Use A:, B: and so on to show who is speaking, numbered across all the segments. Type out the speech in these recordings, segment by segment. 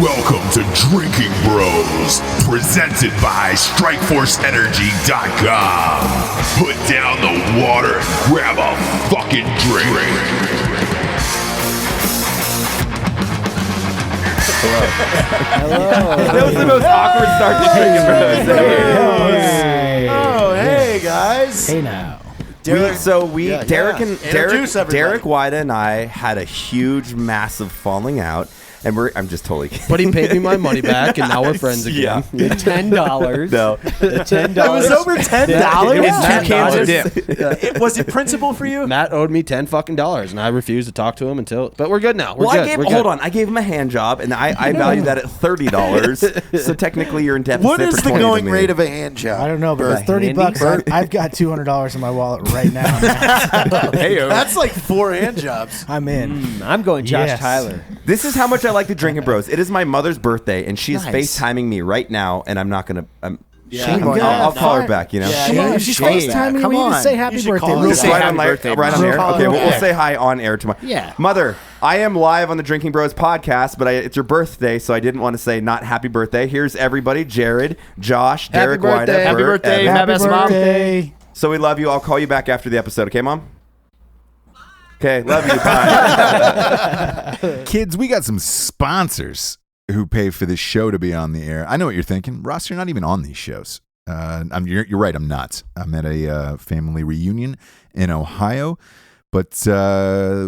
A: Welcome to Drinking Bros, presented by StrikeForceEnergy.com. Put down the water and grab a fucking drink.
B: Hello.
C: That was the most awkward start to Drinking Bros.
B: Oh, hey guys.
D: Hey now.
C: Derek
B: Weida
C: and I had a huge, massive falling out. And I'm just totally kidding.
D: But he paid me my money back, and now we're friends again.
C: Yeah.
D: $10.
C: No.
D: $10.
B: It was over $10.
D: It was 2 cans of
B: dip. Was it principal for you?
D: Matt owed me $10 fucking, and I refused to talk to him until. But we're good now. We're good.
C: Hold on. I gave him a hand job, and I valued that at $30. So technically, you're in deficit.
B: What is
C: for
B: the
C: 20
B: going
C: to me.
B: rate of a hand job?
E: I don't know, but for $30, I've got $200 in my wallet right now.
B: That's like 4 hand jobs.
E: I'm in.
D: I'm going Josh Tyler.
C: This is how much I like the Drinking Bros. It is my mother's birthday, and she is
B: Nice.
C: FaceTiming me right now, and I'm not going to...
E: Shame on you.
C: I'll call her back, you know?
E: Come on, she's FaceTiming me to say happy birthday.
B: call her.
E: Real
C: Just
E: quick.
C: right on air. Okay, we'll say hi on air tomorrow.
D: Yeah.
C: Mother, I am live on the Drinking Bros podcast, but it's your birthday, so I didn't want to say not happy birthday. Here's everybody: Jared, Josh, Derek Weida,
D: Happy
C: Bert,
D: birthday,
C: Evan.
E: Happy birthday.
C: So we love you. I'll call you back after the episode, okay, Mom? Okay, love you. Bye.
F: Kids, we got some sponsors who pay for this show to be on the air. I know what you're thinking. Ross, you're not even on these shows. You're right, I'm not. I'm at a family reunion in Ohio, but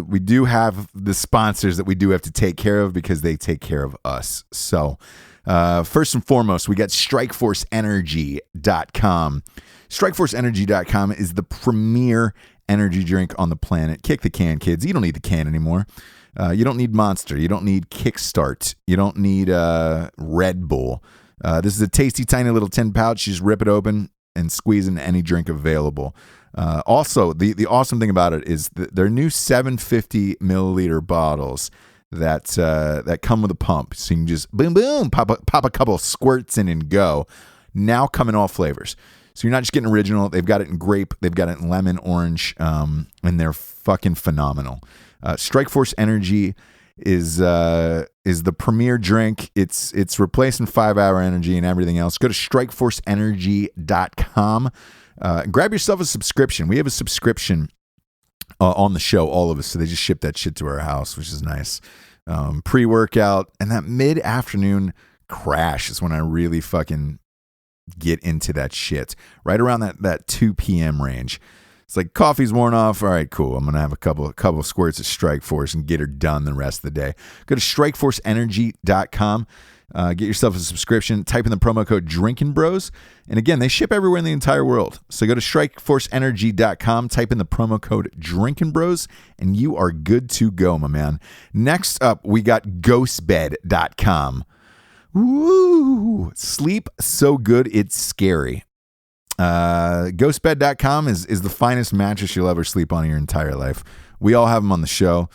F: we do have the sponsors that we do have to take care of because they take care of us. So first and foremost, we got StrikeForceEnergy.com. StrikeForceEnergy.com is the premier energy drink on the planet. Kick the can, kids. You don't need the can anymore. You don't need Monster. You don't need Kickstart. You don't need Red Bull. This is a tasty, tiny little tin pouch. You just rip it open and squeeze in any drink available. Also, the awesome thing about it is their new 750 milliliter bottles that come with a pump. So you can just boom, boom, pop a couple squirts in and go. Now come in all flavors. So you're not just getting original. They've got it in grape. They've got it in lemon, orange, and they're fucking phenomenal. Strikeforce Energy is the premier drink. It's replacing 5-hour energy and everything else. Go to StrikeForceEnergy.com. Grab yourself a subscription. We have a subscription on the show, all of us. So they just ship that shit to our house, which is nice. Pre-workout and that mid-afternoon crash is when I really fucking get into that shit. Right around that 2 p.m. range. It's like coffee's worn off. All right, cool. I'm going to have a couple squirts of Strikeforce and get her done the rest of the day. Go to StrikeForceEnergy.com. Get yourself a subscription. Type in the promo code Drinkin' Bros. And again, they ship everywhere in the entire world. So go to StrikeForceEnergy.com. Type in the promo code Drinkin' Bros. And you are good to go, my man. Next up, we got GhostBed.com. Woo! Sleep so good, it's scary. Ghostbed.com is the finest mattress you'll ever sleep on in your entire life. We all have them on the show.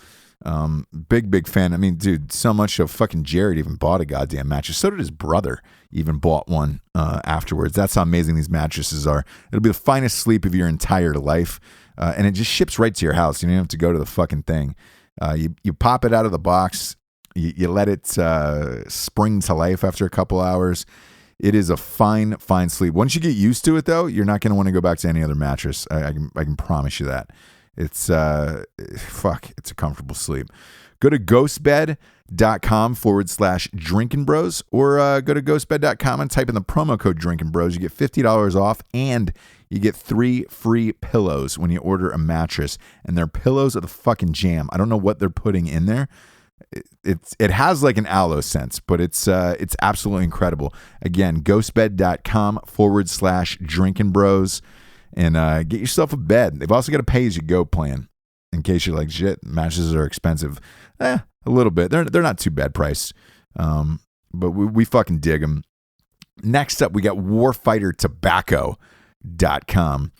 F: Big fan. I mean, dude, so much so fucking Jared even bought a goddamn mattress. So did his brother, even bought one afterwards. That's how amazing these mattresses are. It'll be the finest sleep of your entire life. And it just ships right to your house. You don't have to go to the fucking thing. You pop it out of the box. You let it spring to life after a couple hours. It is a fine sleep. Once you get used to it, though, you're not going to want to go back to any other mattress. I can promise you that. It's it's a comfortable sleep. Go to ghostbed.com/Drinkin' Bros or go to ghostbed.com and type in the promo code Drinkin' Bros. You get $50 off and you get 3 free pillows when you order a mattress. And their pillows are the fucking jam. I don't know what they're putting in there. It has like an aloe sense, but it's absolutely incredible. Again, ghostbed.com/Drinkin' Bros and get yourself a bed. They've also got a pay-as-you-go plan in case you're like, shit, mattresses are expensive. A little bit. They're not too bad priced, but we fucking dig them. Next up, we got warfightertobacco.com.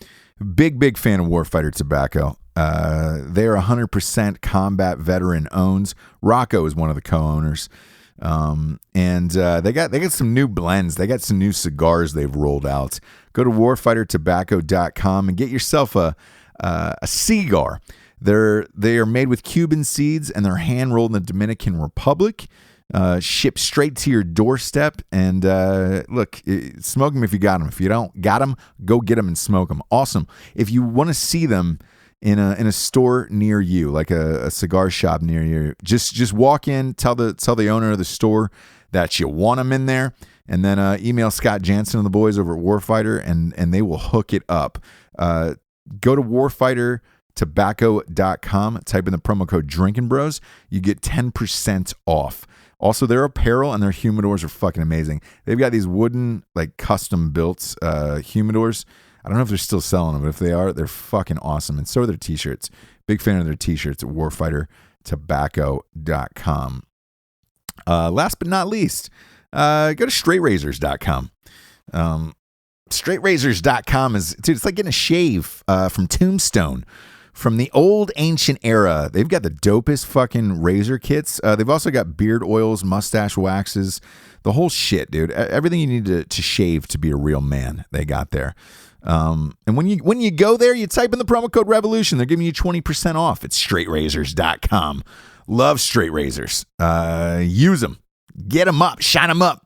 F: Big fan of Warfighter Tobacco. They are 100% combat veteran owns. Rocco is one of the co-owners. And they got some new blends. They got some new cigars they've rolled out. Go to warfightertobacco.com and get yourself a cigar. They are made with Cuban seeds and they're hand rolled in the Dominican Republic. Ship straight to your doorstep. And look, smoke them if you got them. If you don't got them, go get them and smoke them. Awesome. If you want to see them in a store near you, like a cigar shop near you, just walk in, tell the owner of the store that you want them in there, and then email Scott Jansen and the boys over at Warfighter, and they will hook it up. Go to warfightertobacco.com, type in the promo code Drinking Bros. You get 10% off. Also, their apparel and their humidors are fucking amazing. They've got these wooden, like, custom built humidors. I don't know if they're still selling them, but if they are, they're fucking awesome. And so are their t-shirts. Big fan of their t-shirts at warfightertobacco.com. Last but not least, go to straightrazors.com. Straightrazors.com it's like getting a shave from Tombstone. From the old ancient era, they've got the dopest fucking razor kits. They've also got beard oils, mustache waxes, the whole shit, dude. Everything you need to shave to be a real man, they got there. And when you go there, you type in the promo code Revolution. They're giving you 20% off. It's straightrazors.com. Love straight razors. Use them. Get them up. Shine them up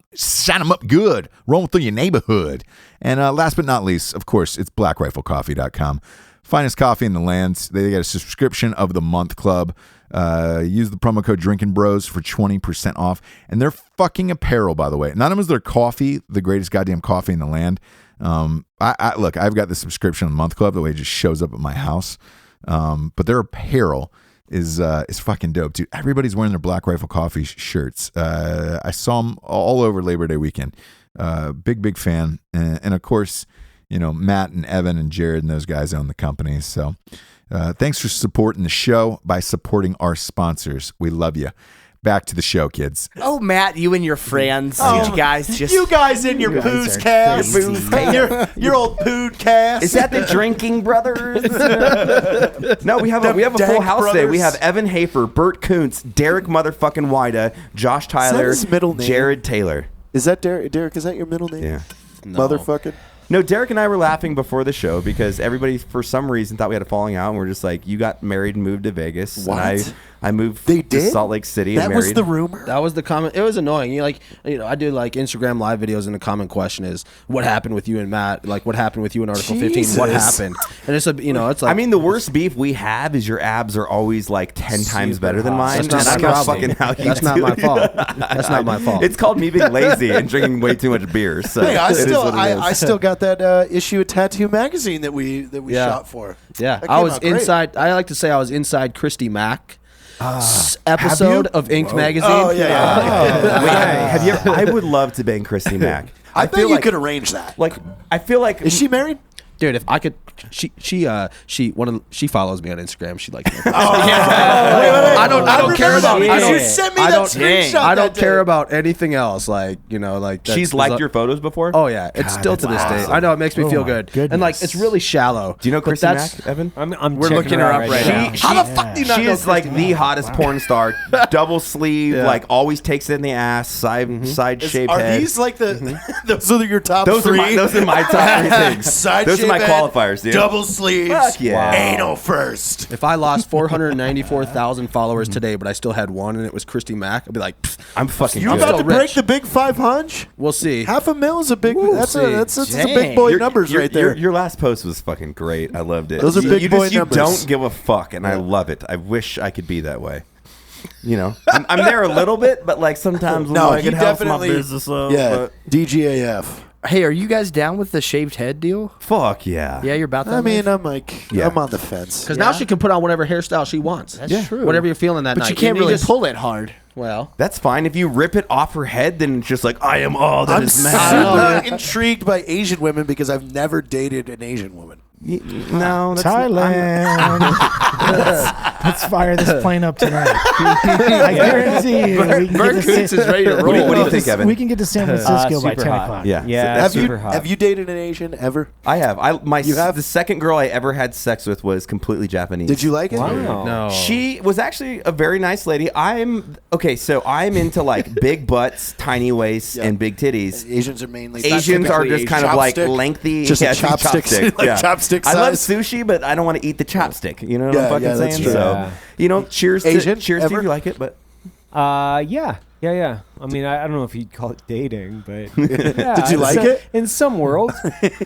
F: good. Roll through your neighborhood. And last but not least, of course, it's blackriflecoffee.com. Finest coffee in the land. They got a subscription of the month club. Use the promo code Drinking Bros for 20% off. And their fucking apparel, by the way. Not only is their coffee the greatest goddamn coffee in the land. Look, I've got the subscription of the month club. The way it just shows up at my house. But their apparel is fucking dope, dude. Everybody's wearing their Black Rifle Coffee shirts. I saw them all over Labor Day weekend. Big fan. And of course, you know, Matt and Evan and Jared and those guys own the company. So thanks for supporting the show by supporting our sponsors. We love you. Back to the show, kids.
G: Oh, Matt, you and your friends. You guys just...
B: You guys in your booze cast. Your old pood cast.
C: Is that the Drinking Brothers? No, we have a full house today. We have Evan Hafer, Bert Koontz, Derek motherfucking Weida, Josh Tyler,
B: his middle name?
C: Jared Taylor.
B: Is that Derek? Derek, is that your middle name?
C: Yeah.
D: No.
B: Motherfucking.
C: No, Derek and I were laughing before the show because everybody, for some reason, thought we had a falling out, and we're just like, you got married and moved to Vegas.
B: What?
C: And I moved
B: They
C: to
B: did?
C: Salt Lake City
B: That
C: and
B: was
C: married.
B: the rumor?
D: That was the comment. It was annoying. I do like Instagram live videos, and the common question is, "What happened with you and Matt? Like, what happened with you in Article 15? What happened?" And it's it's like.
C: I mean, the worst beef we have is your abs are always like 10 times better than mine.
D: That's not
C: and
D: my
C: I know
D: problem.
C: fucking how you
D: That's not
C: do
D: my
C: it.
D: fault. That's not my fault.
C: It's called me being lazy and drinking way too much beer. So
B: Hey,
C: it is what it is.
B: I still got that issue of Tattoo Magazine that we shot for.
D: Yeah,
B: That
D: I
B: came
D: was
B: out great.
D: inside. I like to say I was inside Christy Mack episode of Inc. magazine.
B: Oh, yeah.
C: Wait, have you ever, I would love to bang Christy Mack.
B: I bet
C: feel
B: you
C: like,
B: could arrange that.
C: Like, I feel like
B: Is she married?
D: Dude, if I could, she follows me on Instagram. She likes me.
B: I
D: don't care about.
B: You sent me that screenshot.
D: I don't
B: that
D: care
B: day.
D: about anything else. Like
C: she's liked your photos before.
D: Oh yeah, it's still to this day. I know it makes me feel good, and like it's really shallow.
C: Do you know
D: but
C: Christy
D: that's-
C: Mack, Evan?
G: We're looking her up right now.
C: How the fuck do you not know? She is like the hottest porn star. Double sleeve, like always takes it in the ass, side shaved
B: Are
C: head.
B: these like the those are your top
C: Those
B: three?
C: are my top three things.
B: Side
C: Those are my
B: shaved head,
C: qualifiers, dude.
B: Double sleeves.
C: Fuck yeah.
B: Anal first.
D: If I lost 494,000 followers today, but I still had one, and it was Christy Mack, I'd be like,
C: I'm fucking.
B: You're
C: good.
B: about to
D: still
B: break
D: rich.
B: the big 500.
D: we'll see.
B: $500,000 is a big. That's a
G: Dang.
B: big boy
C: Your-
B: numbers
C: your-
B: right there.
C: Your last post was fucking great. I loved it.
B: Those are big boy
C: you
B: numbers.
C: don't give a fuck, and I love it. I wish I could be that way. You know, I'm there a little bit, but like sometimes I'm
B: No,
C: like,
B: he
C: it helps my
B: definitely.
C: business up.
B: Yeah,
C: but
B: DGAF.
G: Hey, are you guys down with the shaved head deal?
C: fuck yeah.
G: Yeah, you're about that.
B: I mean,
G: life?
B: I'm like,
C: Yeah.
B: I'm on the fence.
D: Because now she can put on whatever hairstyle she wants.
G: That's true.
D: Whatever you're feeling that
G: But
D: night.
G: you can't
D: And
G: really
D: just-
G: pull it hard.
D: Well,
C: That's fine. If you rip it off her head, then it's just like, I am all that
B: I'm
C: is
B: super intrigued by Asian women because I've never dated an Asian woman.
C: No, that's
E: Thailand. Let's fire this plane up tonight. I guarantee you. we can
G: Bert
E: get to
G: Koontz is ready to
C: What do you
G: roll.
C: think, Evan?
E: We can get to San Francisco by
H: Super
E: 10
H: hot.
E: o'clock.
C: Yeah.
H: Yeah, super hot.
B: Have you dated an Asian ever?
C: I have.
B: You have?
C: The second girl I ever had sex with was completely Japanese.
B: Did you like it?
H: Wow.
D: no.
C: She was actually a very nice lady. I'm into like big butts, tiny waists,
B: Yeah.
C: and big titties.
B: Asians are mainly
C: Asians are just kind of like
B: Chopstick?
C: lengthy,
B: Just a
C: yeah,
B: chopstick,
C: chopstick,
B: like
C: yeah.
B: chopstick
C: I love
B: size.
C: sushi, but I don't want to eat the chopstick. You know what
B: Yeah,
C: I'm fucking
B: yeah, that's
C: saying?
B: true.
C: So,
H: Yeah.
C: you know, cheers
B: Asian,
C: to cheers to
B: ever?
C: if you like it, but
H: Yeah. Yeah. I mean, I don't know if you'd call it dating, but yeah,
B: Did you like it?
H: In some worlds,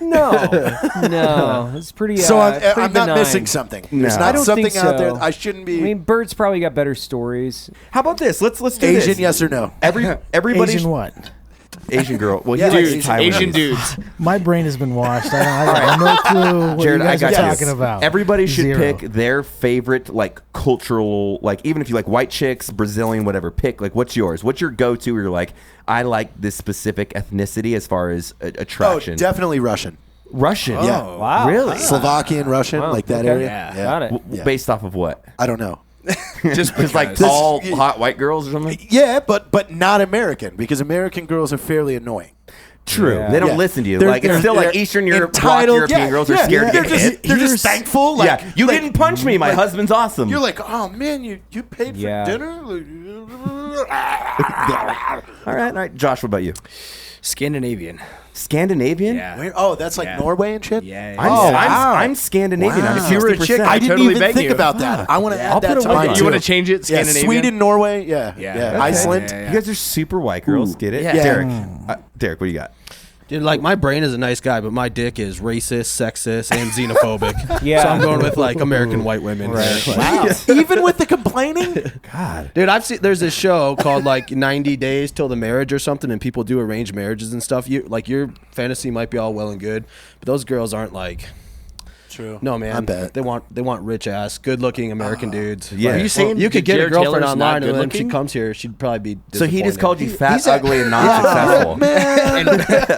H: no. It's pretty.
B: So
H: pretty
B: I'm not
H: benign.
B: missing something.
C: No.
B: There's
H: I
B: not
H: don't
B: something
H: think
B: out there.
H: so.
B: I shouldn't be
H: I mean, Bert's probably got better stories.
C: How about this? Let's do
B: Asian.
C: this.
B: Yes or no?
C: Everybody.
E: Asian what?
C: Asian girl. Well,
B: Yeah,
C: he likes
B: Asian-
C: Taiwanese.
G: Asian dudes.
E: My brain has been washed. I have no clue what
C: Jared,
E: you guys
C: I
E: are
C: got you.
E: talking about.
C: Everybody should
E: Zero.
C: pick their favorite, like, cultural, like, even if you like white chicks, Brazilian, whatever, pick, like, what's yours? What's your go-to where you're like, I like this specific ethnicity as far as attraction?
B: Oh, definitely Russian.
C: Russian.
B: Yeah.
H: Wow.
C: Really?
B: Slovakian, Russian,
H: Wow,
B: like that
H: okay.
B: area.
G: Yeah.
H: Got it.
B: Yeah.
C: Based off of what?
B: I don't know.
C: Just like tall, hot white girls or something?
B: Yeah, but not American because American girls are fairly annoying.
C: True.
H: Yeah.
C: They don't
B: Yeah.
C: listen to you.
B: They're-
C: like, it's
B: they're-
C: still like
B: they're
C: Eastern Europe, Bloc
B: entitled-
C: European
B: yeah,
C: girls are
B: yeah,
C: scared
B: they're
C: to get
B: just,
C: hit.
B: they're just thankful. Like,
C: Yeah. You
B: like-
C: didn't punch me. My husband's awesome.
B: You're like, oh man, you paid for
H: Yeah.
B: dinner.
C: all right. Josh, what about you?
G: Scandinavian.
C: Scandinavian?
G: Yeah.
B: Where, oh, that's like
G: Yeah.
B: Norway and shit.
G: Yeah.
C: I'm Scandinavian.
B: Wow.
C: I'm
B: If you were a
C: 60%.
B: chick, I didn't
G: totally
B: even
G: beg
B: think
G: you.
B: about that. I want to
C: I'll
B: add that
C: put
B: to
C: it
B: mine
C: on.
B: too.
G: You want to change it?
B: Yeah,
G: Scandinavian.
B: Sweden, Norway, yeah.
G: Yeah.
B: Iceland.
G: Yeah,
C: You guys are super white girls. Get it?
G: Yeah.
C: Derek, Derek, what do you got?
D: Dude, like my brain is a nice guy, but my dick is racist, sexist, and xenophobic.
H: Yeah.
D: So I'm going with like American white women.
H: Right.
B: Wow. Even with the complaining?
C: God.
D: Dude, I've seen there's this show called like 90 Days Till the Marriage or something, and people do arranged marriages and stuff. You like your fantasy might be all well and good, but those girls aren't like.
B: True.
D: No man,
B: I bet.
D: they want rich ass, good looking American dudes.
C: Yeah.
D: Like,
C: Are you
G: saying
D: you could get a
G: Jared
D: girlfriend
G: Taylor's not
D: online, and then if she
G: good-looking?
D: comes here, she'd probably be.
C: So he just
D: disappointed.
C: called you fat,
B: He's a-
C: ugly, and not successful.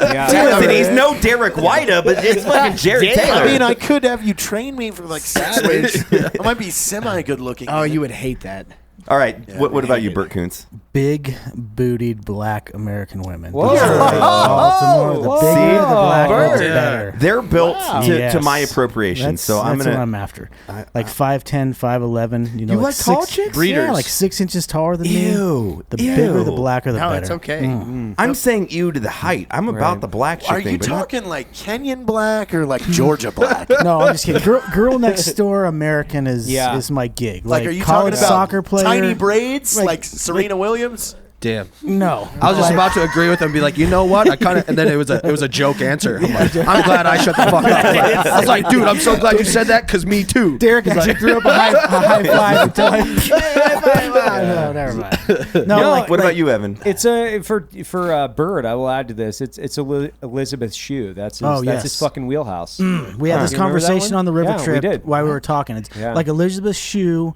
H: Yeah.
C: Listen, he's no Derek Weida, but it's fucking Jared Taylor.
B: I mean, I could have you train me for like 6 weeks. I might be semi good looking.
G: Oh, you would hate that.
C: All right. What about you, Bert Koontz?
E: Big bootied black American women.
H: Whoa.
E: These are like Baltimore. The
H: Whoa.
E: bigger, the blacker, the
H: Bird.
E: better.
C: They're built to
E: Yes.
C: my appropriation,
E: That's,
C: so I'm
E: that's
C: gonna.
E: what I'm after. Like 5'10", 5'11". You know,
C: You like tall
E: six,
C: chicks?
E: Yeah,
G: Breeders.
E: like 6 inches taller than me.
C: Ew.
E: The
C: Ew.
E: bigger, the blacker, the
G: No,
E: better.
G: it's okay.
C: I'm saying ew to the height. I'm about
H: Right.
C: the black chick
B: Are
C: thing.
B: you
C: but not-
B: talking like Kenyan black or like Georgia black?
E: No, I'm just kidding. Girl next door American is my gig.
B: Like, are you
E: college
B: talking about
E: soccer player?
B: tiny braids
E: Like-
B: like Serena Williams?
D: Damn.
E: No,
D: I was just
E: Like-
D: about to agree with him and be like, you know what? I kind of, and then it was a joke answer. I'm like, I'm glad I shut the fuck up. I was like, dude, I'm so glad you said that because me too.
E: Derek and I threw up a high five until no, never mind. No, like,
C: What about you, Evan?
H: It's for Bird. I will add to this. It's Elizabeth Shue. That's
E: Oh,
H: that's
E: yes.
H: his fucking wheelhouse.
E: we had this
H: You remember that
E: conversation
H: one?
E: on the river
H: Yeah, we
E: trip
H: did.
E: while we were talking. It's
H: Yeah.
E: like Elizabeth Shue,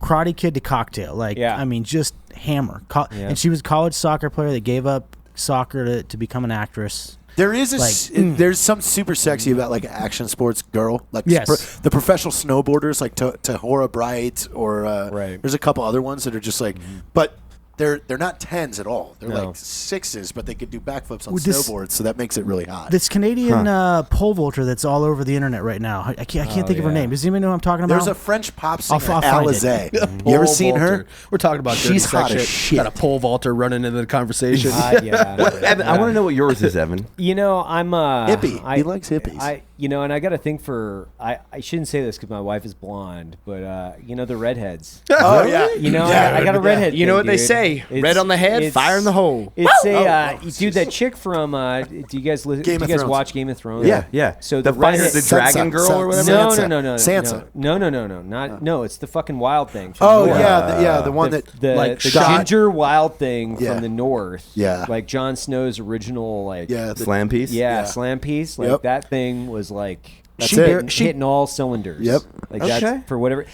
E: Karate Kid to Cocktail. Like,
H: Yeah.
E: I mean, just hammer.
H: Yeah.
E: And she was a college soccer player that gave up soccer to become an actress.
B: There is there's some super sexy about like an action sports girl, like the professional snowboarders, like Tahora Bright, or
H: Right.
B: there's a couple other ones that are just like, but they're not 10s at all. They're
H: No.
B: like 6s, but they could do backflips on
E: Well, this-
B: snowboards, so that makes it really hot.
E: This Canadian pole vaulter that's all over the internet right now. I can't think of her
H: yeah.
E: name. Does anybody know what I'm talking about?
B: There's a French pop singer,
E: I'll find it.
B: Alizé. You ever seen her?
D: We're talking about dirty
B: She's
D: sex
B: hot as
D: shit.
B: shit.
D: Got a pole vaulter running into the conversation.
H: Yeah.
C: Evan, I want to know what yours is, Evan.
H: You know, I'm
B: Hippie. He likes hippies.
H: And I got to think I shouldn't say this because my wife is blonde, but the redheads.
B: Oh yeah,
H: You know,
B: Yeah,
H: I got a redhead.
G: You know
H: thing,
G: what they
H: dude.
G: say? Red on the head,
H: it's-
G: fire in the hole.
H: It's dude, that chick from. Do you guys
B: Game
H: do you
B: of
H: guys
B: Thrones.
H: watch Game of Thrones?
C: Yeah.
H: So
C: the fight
H: redhead-
C: the dragon girl or whatever.
H: No,
B: Sansa.
H: no,
B: Sansa.
H: No, it's the fucking wild thing. From
B: Oh
H: the north.
B: yeah, the one that
H: the
B: like
H: the
B: shot.
H: ginger wild thing
B: Yeah.
H: from the north.
B: Yeah.
H: like Jon Snow's original
B: Yeah, the-
C: Slam piece.
H: yeah,
B: Yeah.
H: slam piece. Like
B: Yep.
H: that thing was like
B: She-
H: hitting all cylinders.
B: Yep.
H: Like
C: Okay.
H: that's for whatever.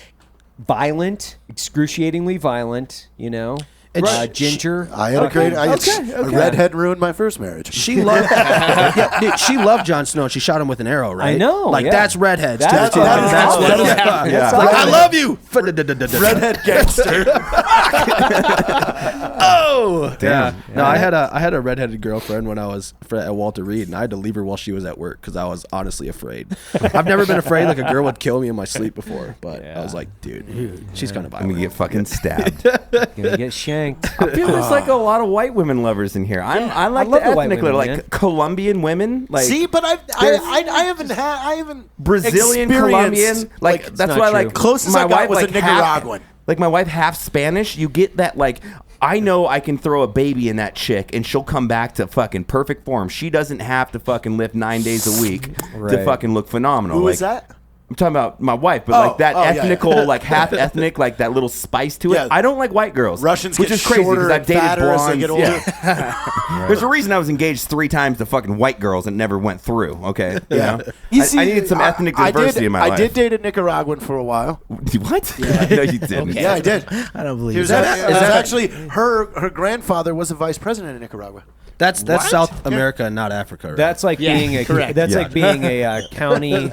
H: Violent, excruciatingly violent. You know, ginger.
B: I had a redhead ruined my first marriage.
D: She loved, dude, she loved Jon Snow. And she shot him with an arrow, right?
H: I know,
D: Like
H: yeah.
D: that's redheads.
H: That
D: too.
H: is-
D: That's
H: that is-
D: redheads.
C: yeah.
D: Like, I love you.
B: redhead gangster.
D: Oh,
C: Damn.
D: yeah. No, I had a redheaded girlfriend when I was at Walter Reed, and I had to leave her while she was at work because I was honestly afraid. I've never been afraid like a girl would kill me in my sleep before, but I was like, dude, she's kind of
C: I'm gonna
D: violent.
C: get fucking stabbed.
H: Gonna get shanked.
C: I feel there's like a lot of white women lovers in here. I like
H: love
C: the
H: the white
C: ethnic
H: women,
C: like
H: man.
C: Colombian women, like
B: See, but I haven't
C: Brazilian,
B: experienced,
C: Colombian. Like that's
H: not
C: why
H: true.
C: like
B: Closest
C: my
B: I got
C: wife
B: was
C: like
B: a Nicaraguan.
C: Like my wife half Spanish, you get that like I know I can throw a baby in that chick and she'll come back to fucking perfect form. She doesn't have to fucking lift 9 days a week to fucking look phenomenal.
B: Who
C: like,
B: is that?
C: I'm talking about my wife, but like that ethnical, like half ethnic, like that little spice to it.
B: Yeah.
C: I don't like white girls.
B: Russians
C: which
B: get
C: is crazy
B: shorter
C: I've
B: and
C: dated
B: fatter as they
C: blondes.
B: get older.
C: Yeah. There's a reason I was engaged 3 times to fucking white girls and never went through. Okay, you know? I needed some ethnic diversity in my life.
B: I did date a Nicaraguan for a while.
C: What? No, you didn't.
B: Yeah, I did.
E: I don't believe
B: He was
E: that.
B: actually her grandfather was a vice president in Nicaragua.
D: That's South America, not Africa. Right?
H: That's like being a like being a county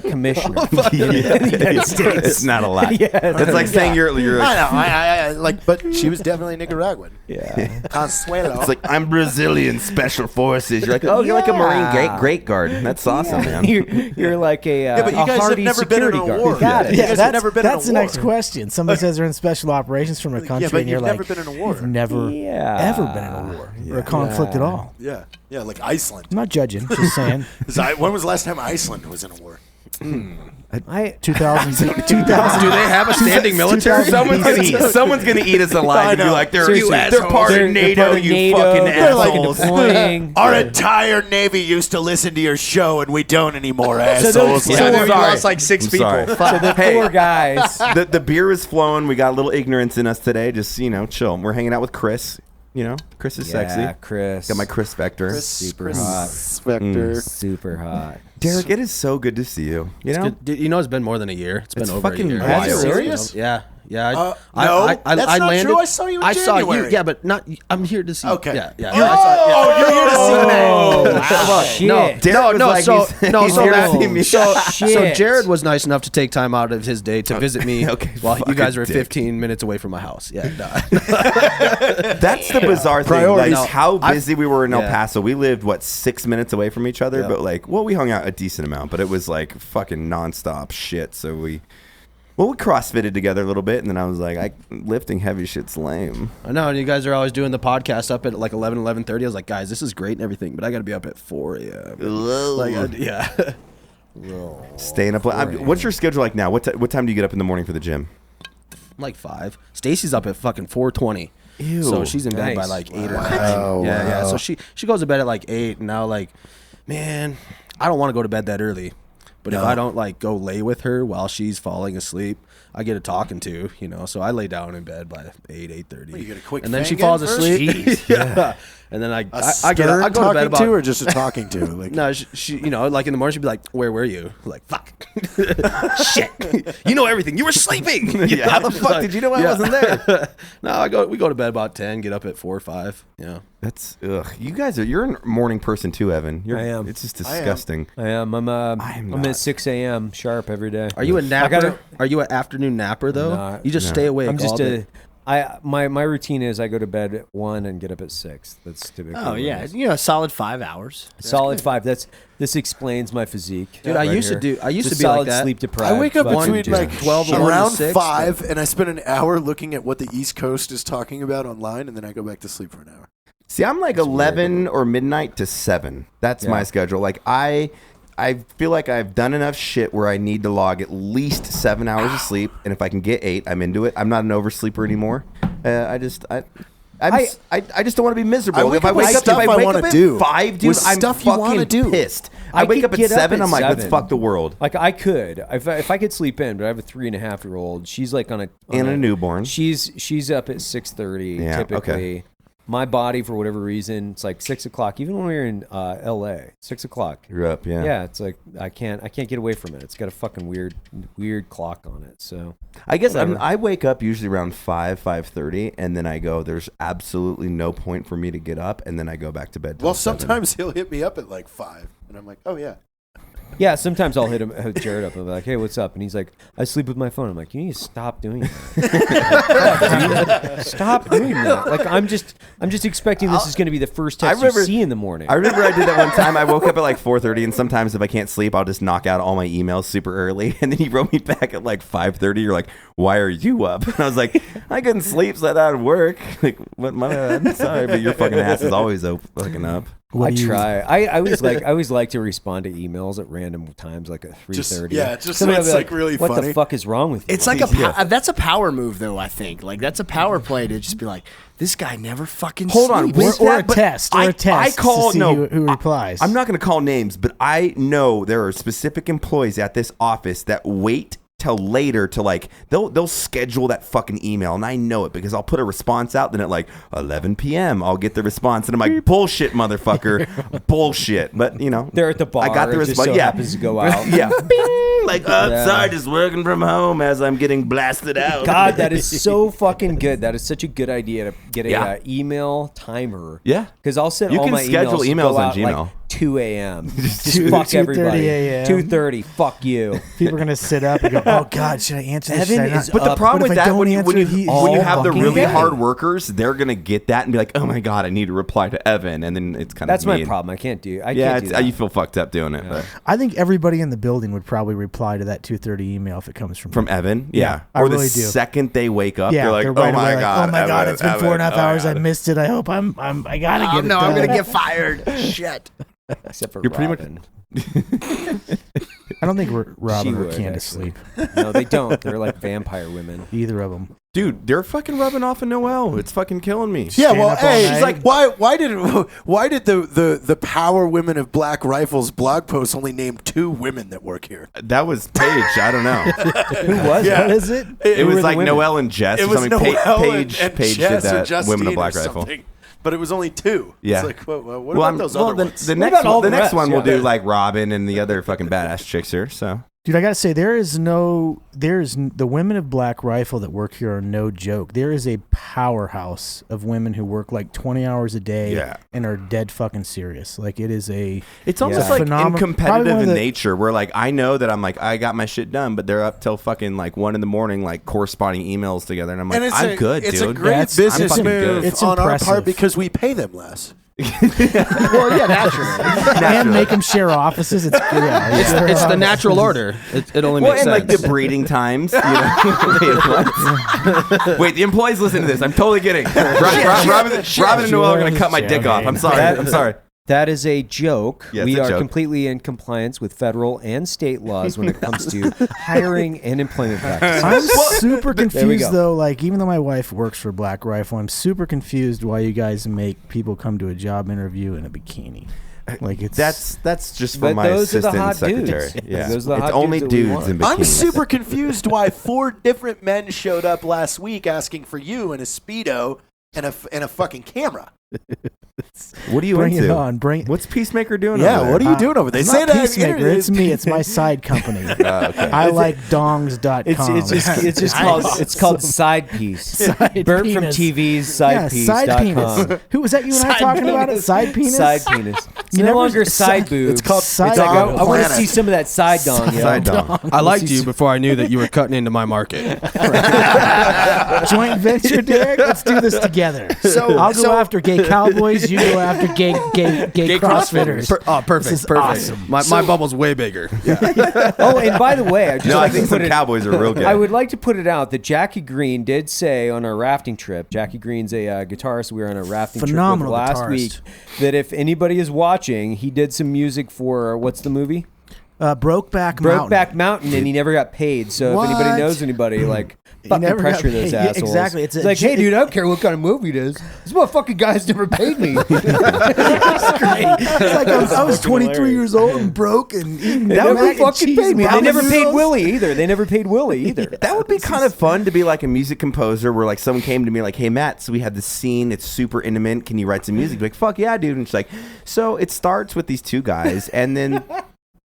H: commissioner.
C: It's not a lot. It's like saying you're
B: I know. I like, but she was definitely Nicaraguan.
H: Yeah.
B: Consuelo.
C: It's like I'm Brazilian special forces. You're like, oh, you're like a Marine great guard. That's awesome, man.
H: You're like a
B: but you guys have
H: hardy
B: never been in
H: security
B: a
H: guard.
B: war.
H: You got it.
B: You guys have never been in a
E: That's the
B: war.
E: next question. Somebody says they're in special operations from a country,
B: Yeah, but
E: and you're
B: you've
E: like,
B: never been in a war.
E: you've never ever been in a war or a conflict at all.
B: Yeah, yeah, like Iceland.
E: I'm not judging, just saying.
B: When was the last time Iceland was in a war?
E: 2000.
D: Do they have a standing military?
C: Someone's gonna eat us alive and be like, they're part of NATO, you fucking
H: they're like
C: assholes.
H: deploying.
B: Our entire Navy used to listen to your show, and we don't anymore, assholes.
G: So
C: Yeah,
G: we
C: sorry.
G: lost like 6
C: I'm
G: people.
C: sorry.
H: So the
C: Hey.
H: 4 guys.
C: The beer is flowing. We got a little ignorance in us today. Just chill. We're hanging out with Chris. Chris is sexy.
H: Chris.
C: Got my Chris Vector.
H: Super hot.
B: Vector.
H: Super hot.
C: Derek, it is so good to see you. You know,
D: Dude, it's been more than a year. It's been
C: It's
D: over
C: fucking
D: a year.
C: wild.
B: Are you serious?
D: Yeah. Yeah.
B: No, that's not true. I saw you in
D: I saw you.
B: January.
D: Yeah, but not. I'm here to see.
B: Okay.
D: Yeah. Yeah.
B: You're here to see me.
H: Oh, shit.
C: Derek
D: No,
C: was
D: no,
C: like,
D: so
C: he's
D: no, so
C: here to
D: that,
C: see me.
D: so
H: Shit.
D: Jared was nice enough to take time out of his day to visit me
C: Okay,
D: while you
C: fucking
D: guys were
C: dick.
D: 15 minutes away from my house. Yeah,
C: That's the bizarre thing.
B: Priorities.
C: Like how busy we were in El
D: Yeah.
C: Paso. We lived 6 minutes away from each other,
D: Yeah.
C: but we hung out a decent amount. But it was like fucking nonstop shit. So we CrossFitted together a little bit, and then I was like, lifting heavy shit's lame.
D: I know. And you guys are always doing the podcast up at like 11:30. I was like, guys, this is great and everything, but I got to be up at 4 a.m. Yeah.
C: Staying up late. What's your schedule like now? What time do you get up in the morning for the gym?
D: Like 5. Stacy's up at fucking 4:20.
C: Ew.
D: So she's in bed by
H: Nice.
D: like 8 or 9.
B: Wow.
D: Yeah. So she goes to bed at like 8, and now man, I don't want to go to bed that early. But if I don't go lay with her while she's falling asleep, I get a talking to, So I lay down in bed by 8:30.
B: You get a quick
D: and then she
B: fang
D: falls
B: in first?
D: asleep. Yeah. And then I go to bed
B: talking
D: about.
B: to, or just a talking to? Like,
D: No, she in the morning she'd be like, "Where were you?" Like, fuck, shit, you know everything. You were sleeping.
C: Yeah, how the fuck did you know I wasn't there?
D: No, we go to bed about 10, get up at 4 or 5. Yeah.
C: That's You guys you're a morning person too, Evan.
H: I am.
C: It's just disgusting.
H: I am. I'm
C: not.
H: at 6 a.m. sharp every day.
D: Are you a napper? Are you an afternoon napper though?
H: No,
D: you just stay awake.
H: I'm just
D: all day.
H: my routine is I go to bed at 1 and get up at 6. That's typically.
G: Oh
H: what it
G: yeah,
H: is.
G: solid 5 hours.
H: Solid 5. This explains my physique.
D: Dude, I used to be like that.
H: Sleep deprived.
B: I wake up
H: fucking
B: between
H: dude.
B: like
D: 12 and 1 to
B: around
D: 6,
B: 5, and I spend an hour looking at what the East Coast is talking about online, and then I go back to sleep for an hour.
C: See, I'm like 11 or midnight to 7. That's my schedule. Like I feel like I've done enough shit where I need to log at least 7 hours of sleep, and if I can get 8, I'm into it. I'm not an oversleeper anymore. I just don't want to be miserable. If I wake up at 5, dude,
B: With
C: I'm
B: stuff you wanna
C: fucking
B: do.
C: pissed. I wake
H: could
C: up at
H: get
C: 7. I'm like, let's
H: 7.
C: fuck the world.
H: Like I could, if I could sleep in, but I have a 3.5-year-old. She's like on a
C: newborn.
H: She's up at 6:30
C: Yeah,
H: typically.
C: okay.
H: My body, for whatever reason, it's like 6 o'clock. Even when we were in L.A., 6 o'clock.
C: You're up, yeah.
H: Yeah, it's like I can't get away from it. It's got a fucking weird clock on it. So
C: I guess I wake up usually around 5:30, and then I go, there's absolutely no point for me to get up, and then I go back to bed till
B: Well,
C: 7.
B: sometimes he'll hit me up at like 5, and I'm like, oh yeah.
H: yeah, sometimes I'll hit Jared up and be like, "Hey, what's up?" And he's like, "I sleep with my phone." I'm like, "You need to stop doing that. Stop doing that." Like I'm just expecting this is going to be the first text you see in the morning.
C: I remember I did that one time. I woke up at like 4:30, and sometimes if I can't sleep, I'll just knock out all my emails super early. And then he wrote me back at like 5:30. You're like, "Why are you up?" And I was like, "I couldn't sleep, so I thought I'd work." Like, what? My bad. Sorry, but your fucking ass is always fucking up.
E: What
H: I
E: do you-
H: try. I always like to respond to emails at random times, like at 3:30.
B: Just so it's like really
H: what
B: funny.
H: the fuck is wrong with you?
G: It's like that's a power move, though. I think like that's a power play to just be like, this guy never fucking.
C: Hold on,
G: sleeps.
E: Or a test. Or a test.
C: I call
E: to see who replies.
C: I'm not going to call names, but I know there are specific employees at this office that wait till later to like they'll schedule that fucking email, and I know it because I'll put a response out. Then at like 11 p.m. I'll get the response, and I'm like, bullshit, motherfucker, bullshit. But you know,
H: They're at the bar.
C: I got the
H: it just
C: response.
H: so
C: yeah,
H: happens to go out.
C: yeah. Bing! Like, sorry, just working from home as I'm getting blasted out.
H: God, that is so fucking good. That is such a good idea to get a
C: Yeah.
H: email timer.
C: Yeah.
H: Because I'll send
C: You
H: all
C: can
H: my
C: schedule
H: emails
C: emails
H: go
C: on
H: out
C: Gmail.
H: like 2 a.m. Just
E: 2:30
H: fuck everybody.
E: a.m.
H: 2:30. Fuck you.
E: People are gonna sit up and go, "Oh God, should I answer this?"
H: Evan
E: Should I not?"
H: is
C: But the
H: up.
C: problem
E: But
C: with
E: if I
C: that,
E: don't
C: when you
E: answer, he
C: have the
E: fucking
C: really
E: dead.
C: hard workers, they're gonna get that and be like, "Oh my god, I need to reply to Evan," and then it's kind of
H: That's my problem. I can't do. I
C: Yeah,
H: can't do that.
C: you feel fucked up doing it. But
E: I think everybody in the building would probably reply to that 2:30 email if it comes from
C: Evan,
E: Yeah, I
C: or
E: really
C: the
E: do.
C: second they wake up,
E: Yeah,
C: they're like,
E: they're
C: "Oh
E: right
C: my
E: away,
C: god,
E: oh my god,
C: Evan,
E: it's been
C: Evan,
E: 4.5
C: oh
E: hours. I
C: God."
E: missed it. I hope I gotta get it
G: no,
E: done.
G: I'm gonna get fired. Shit.
H: Except for
C: You're pretty much-
H: Robin.
E: I don't think Robin
H: She
E: or
H: would,
E: Candace
H: actually.
E: sleep.
H: No, they don't. They're like vampire women.
E: Either of them.
C: Dude, they're fucking rubbing off of Noelle. It's fucking killing me.
B: Yeah, well,
E: up all
B: hey,
E: night.
B: she's like, why did the Power Women of Black Rifles blog post only name 2 women that work here?
C: That was Paige. I don't know.
H: Who was
B: Yeah.
E: What is it?
C: It
H: were
C: was
H: the
C: like
H: women?
C: Noelle and Jess.
B: It
C: or
B: was
C: something.
B: Noelle
C: Paige,
B: and
C: Paige
B: Jess
C: did
B: or
C: that.
B: Justine
C: Women of Black
B: or
C: Rifle.
B: something. But it was only 2.
C: Yeah.
B: It's like, what about those other ones?
C: The
H: What
C: next
H: about all
C: one, the
H: the
C: next
H: rest?
C: one we'll
H: Yeah.
C: do like Robin and the other fucking badass chicks here. So
E: Dude, I gotta say, the women of Black Rifle that work here are no joke. There is a powerhouse of women who work like 20 hours a day
C: Yeah.
E: and are dead fucking serious. Like it is
C: it's almost
E: Yeah.
C: like
E: Probably
C: competitive
E: one of
C: in
E: the-
C: nature. Where like I know that I'm like I got my shit done, but they're up till fucking like 1 a.m. like corresponding emails together, and I'm like, I'm good,
B: it's
C: dude.
B: a great
E: That's-
B: business
C: I'm fucking
B: move
C: good.
E: It's
B: on our
E: impressive.
B: part because we pay them less.
G: Well, yeah, naturally.
E: and make them share offices. It's
G: It's the natural order. It only
C: Well,
G: makes
C: and
G: sense.
C: like the breeding times. You know? Wait, the employees listen to this. I'm totally kidding. Robin and Noelle are gonna cut my dick off. I'm sorry. I'm sorry.
H: That is a joke.
C: Yeah, it's
H: we
C: a
H: are
C: joke.
H: completely in compliance with federal and state laws when it comes to hiring and employment practices.
E: I'm super
H: There we
E: confused
H: go.
E: though. Like even though my wife works for Black Rifle, I'm super confused why you guys make people come to a job interview in a bikini. Like it's
C: That's just for
H: But
C: my
H: those are the
C: assistant
H: hot
C: secretary.
H: dudes.
C: Yeah,
H: Those are the
C: it's
H: hot
C: only
H: dudes that we
C: dudes
H: want.
C: in bikinis.
B: I'm super confused why 4 different men showed up last week asking for you in a Speedo and a fucking camera.
C: What are you
E: bring
C: into?
E: it on. Bring
C: What's Peacemaker doing?
B: Yeah,
C: over there?
B: what are you doing over there? They
E: It's
B: say
E: not
B: that
E: Peacemaker. It's me. It's my side company.
C: Okay.
E: I like dongs.com.
H: It's just called Side Piece.
E: Side
H: Burnt from
E: penis.
H: TV's
E: Yeah, side
H: sidepiece.com.
E: penis. Who was that? You and I talking about it? Side penis.
H: Side penis. It's
E: You
H: no
E: never-
H: longer side
E: side-
H: boob.
B: it's called
H: like,
B: Dong
H: I want to
B: Planet.
H: see some of that side dong. yo.
C: Side dong.
G: I liked you before I knew that you were cutting into my market.
E: Joint venture, Derek. Let's do this together. I'll go after gay cowboys. You go after gay CrossFitters.
G: Perfect.
E: This is
G: Perfect.
E: awesome.
G: My bubble's way bigger.
H: Oh, and by the way, I just
C: No, I
H: like
C: think
H: to put
C: some
H: it.
C: Cowboys are real good.
H: I would like to put it out that Jackie Green did say on our rafting trip. Jackie Green's a guitarist. We were on a rafting
E: Phenomenal
H: trip with last
E: guitarist.
H: week. That if anybody is watching, he did some music for what's the movie?
E: Brokeback Mountain.
H: Brokeback Mountain, and he never got paid. So if anybody
E: What?
H: knows anybody, like
E: He
H: fucking
E: never got
H: pressure those
E: paid. Yeah,
H: assholes.
E: exactly. It's a
H: like, hey,
E: j-
H: dude, I don't care what kind of movie it is. This motherfucking guy's never paid me.
E: It's like I was 23 years old and broke and eating
H: They
E: that
H: never
E: mac and
H: fucking
E: cheese
H: paid me. They
E: ramen
H: never paid
E: noodles.
H: Willie either. They never paid Willie either.
C: That would be kind of fun to be like a music composer where like someone came to me like, hey Matt, so we had this scene, it's super intimate, can you write some music? Be like, fuck yeah, dude. And she's like, so it starts with these 2 guys and then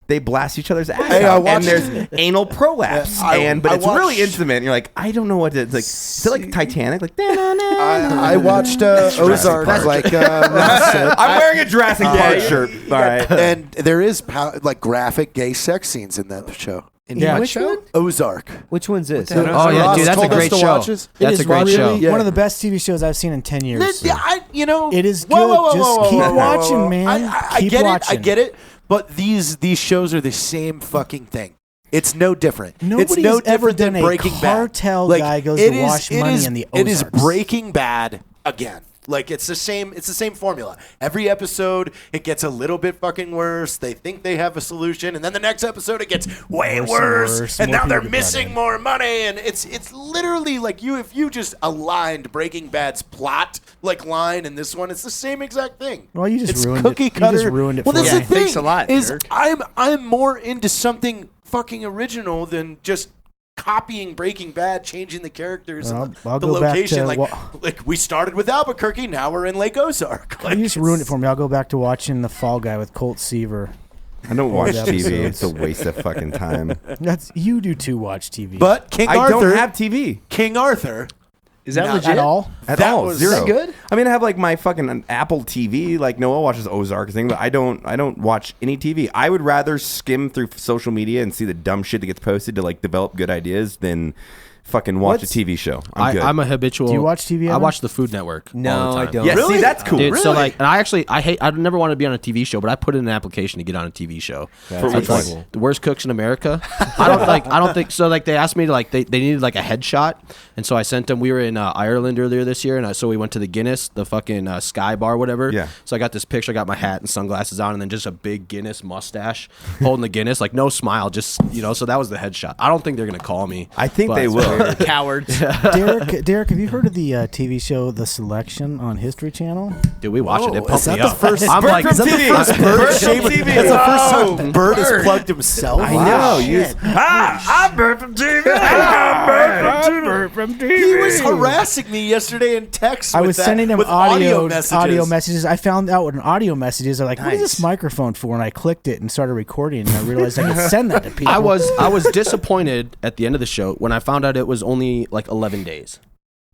C: they blast each other's ass
B: Hey, I
C: out, and
B: watched-
C: there's anal prolapse, but
B: I
C: it's really
B: watched-
C: intimate. And you're like, I don't know what to. It's like, is it like Titanic? Like,
B: I watched Ozark like last
C: I'm wearing a Jurassic Park shirt. All right,
B: and there is like graphic gay sex scenes in that show.
E: Yeah.
H: Which one?
B: Ozark.
H: Which one's this?
G: Oh yeah,
B: Ross
G: dude, that's a
B: told us
G: great
B: to
G: show.
B: watch this.
E: It
G: That's
E: is
G: a great
E: really
G: show.
B: Yeah.
E: one of the best TV shows I've seen in 10 years. It is good. Just keep watching, man.
B: I
E: Keep
B: get
E: watching.
B: it. I get it. But these shows are the same fucking thing. It's no different.
E: Nobody's
B: it's no
E: ever
B: different than
E: done a
B: Breaking Bad.
E: cartel guy goes
B: it
E: to
B: is-
E: wash
B: it
E: money
B: is-
E: in the
B: It is
E: Ozarks.
B: Breaking Bad again. Like it's the same formula. Every episode it gets a little bit fucking worse. They think they have a solution, and then the next episode it gets way worse, and now they're missing more money. And it's literally like if you just aligned Breaking Bad's plot like line in this one, it's the same exact thing.
E: Well, you just
B: it's
E: ruined
B: cookie
E: it.
B: cutter.
E: You just ruined it.
B: Well,
E: for
B: that's
E: me.
B: the thing.
G: Thanks a lot,
B: is
G: Derek.
B: I'm more into something fucking original than just copying Breaking Bad, changing the characters, and
E: I'll
B: the
E: go back
B: location.
E: to
B: Like we started with Albuquerque, now we're in Lake Ozark. Like,
E: You just ruined it for me. I'll go back to watching The Fall Guy with Colt Seaver.
C: I don't watch
E: Old
C: TV.
E: episodes.
C: It's a waste of fucking time.
E: You do too. Watch TV,
B: But King
C: I
B: Arthur,
C: don't have TV.
B: King Arthur.
G: Is that
B: Not
G: legit?
E: at all.
C: At
B: That
C: all,
B: was-
C: zero.
B: Is that
G: good?
C: I mean, I have like my fucking Apple TV. Like Noah watches Ozark thing, but I don't watch any TV. I would rather skim through social media and see the dumb shit that gets posted to like develop good ideas than fucking watch a TV show.
D: I'm a habitual.
E: Do you watch TV,
D: I
E: Evan?
D: watch the Food Network.
H: No,
D: all the
H: I
D: time.
H: don't.
C: Yeah,
B: Really?
C: see, that's cool.
D: Dude,
B: Really?
D: so like, and I never wanted to be on a TV show, but I put in an application to get on a TV show.
C: For which
D: Like,
C: one?
D: the worst cooks in America. I don't think so. Like they asked me to they needed like a headshot, and so I sent them. We were in Ireland earlier this year, and so we went to the Guinness, the fucking Sky Bar, whatever.
C: Yeah.
D: So I got this picture. I got my hat and sunglasses on, and then just a big Guinness mustache, holding the Guinness, like no smile, just So that was the headshot. I don't think they're gonna call me.
C: I think
D: but
C: they
D: it's
C: will.
D: weird.
G: Cowards.
E: Derek, have you heard of the TV show The Selection on History Channel?
D: Dude, we watched it. It
B: Is
D: pumped
B: that
D: me
B: the
D: up.
B: first?
D: I'm like,
B: is that the first Bird shape? That's the first time Bird has plugged himself.
C: I know.
B: I'm Bird from TV. I'm Bird from TV. He was harassing me yesterday in text.
E: I
B: with
E: was
B: that-
E: sending him
B: with
E: audio
B: messages.
E: messages. I found out what an audio message is. I'm like, what is this
G: Nice.
E: microphone for? And I clicked it and started recording, and I realized I could send that to people.
D: I was disappointed at the end of the show when I found out it was only like 11 days.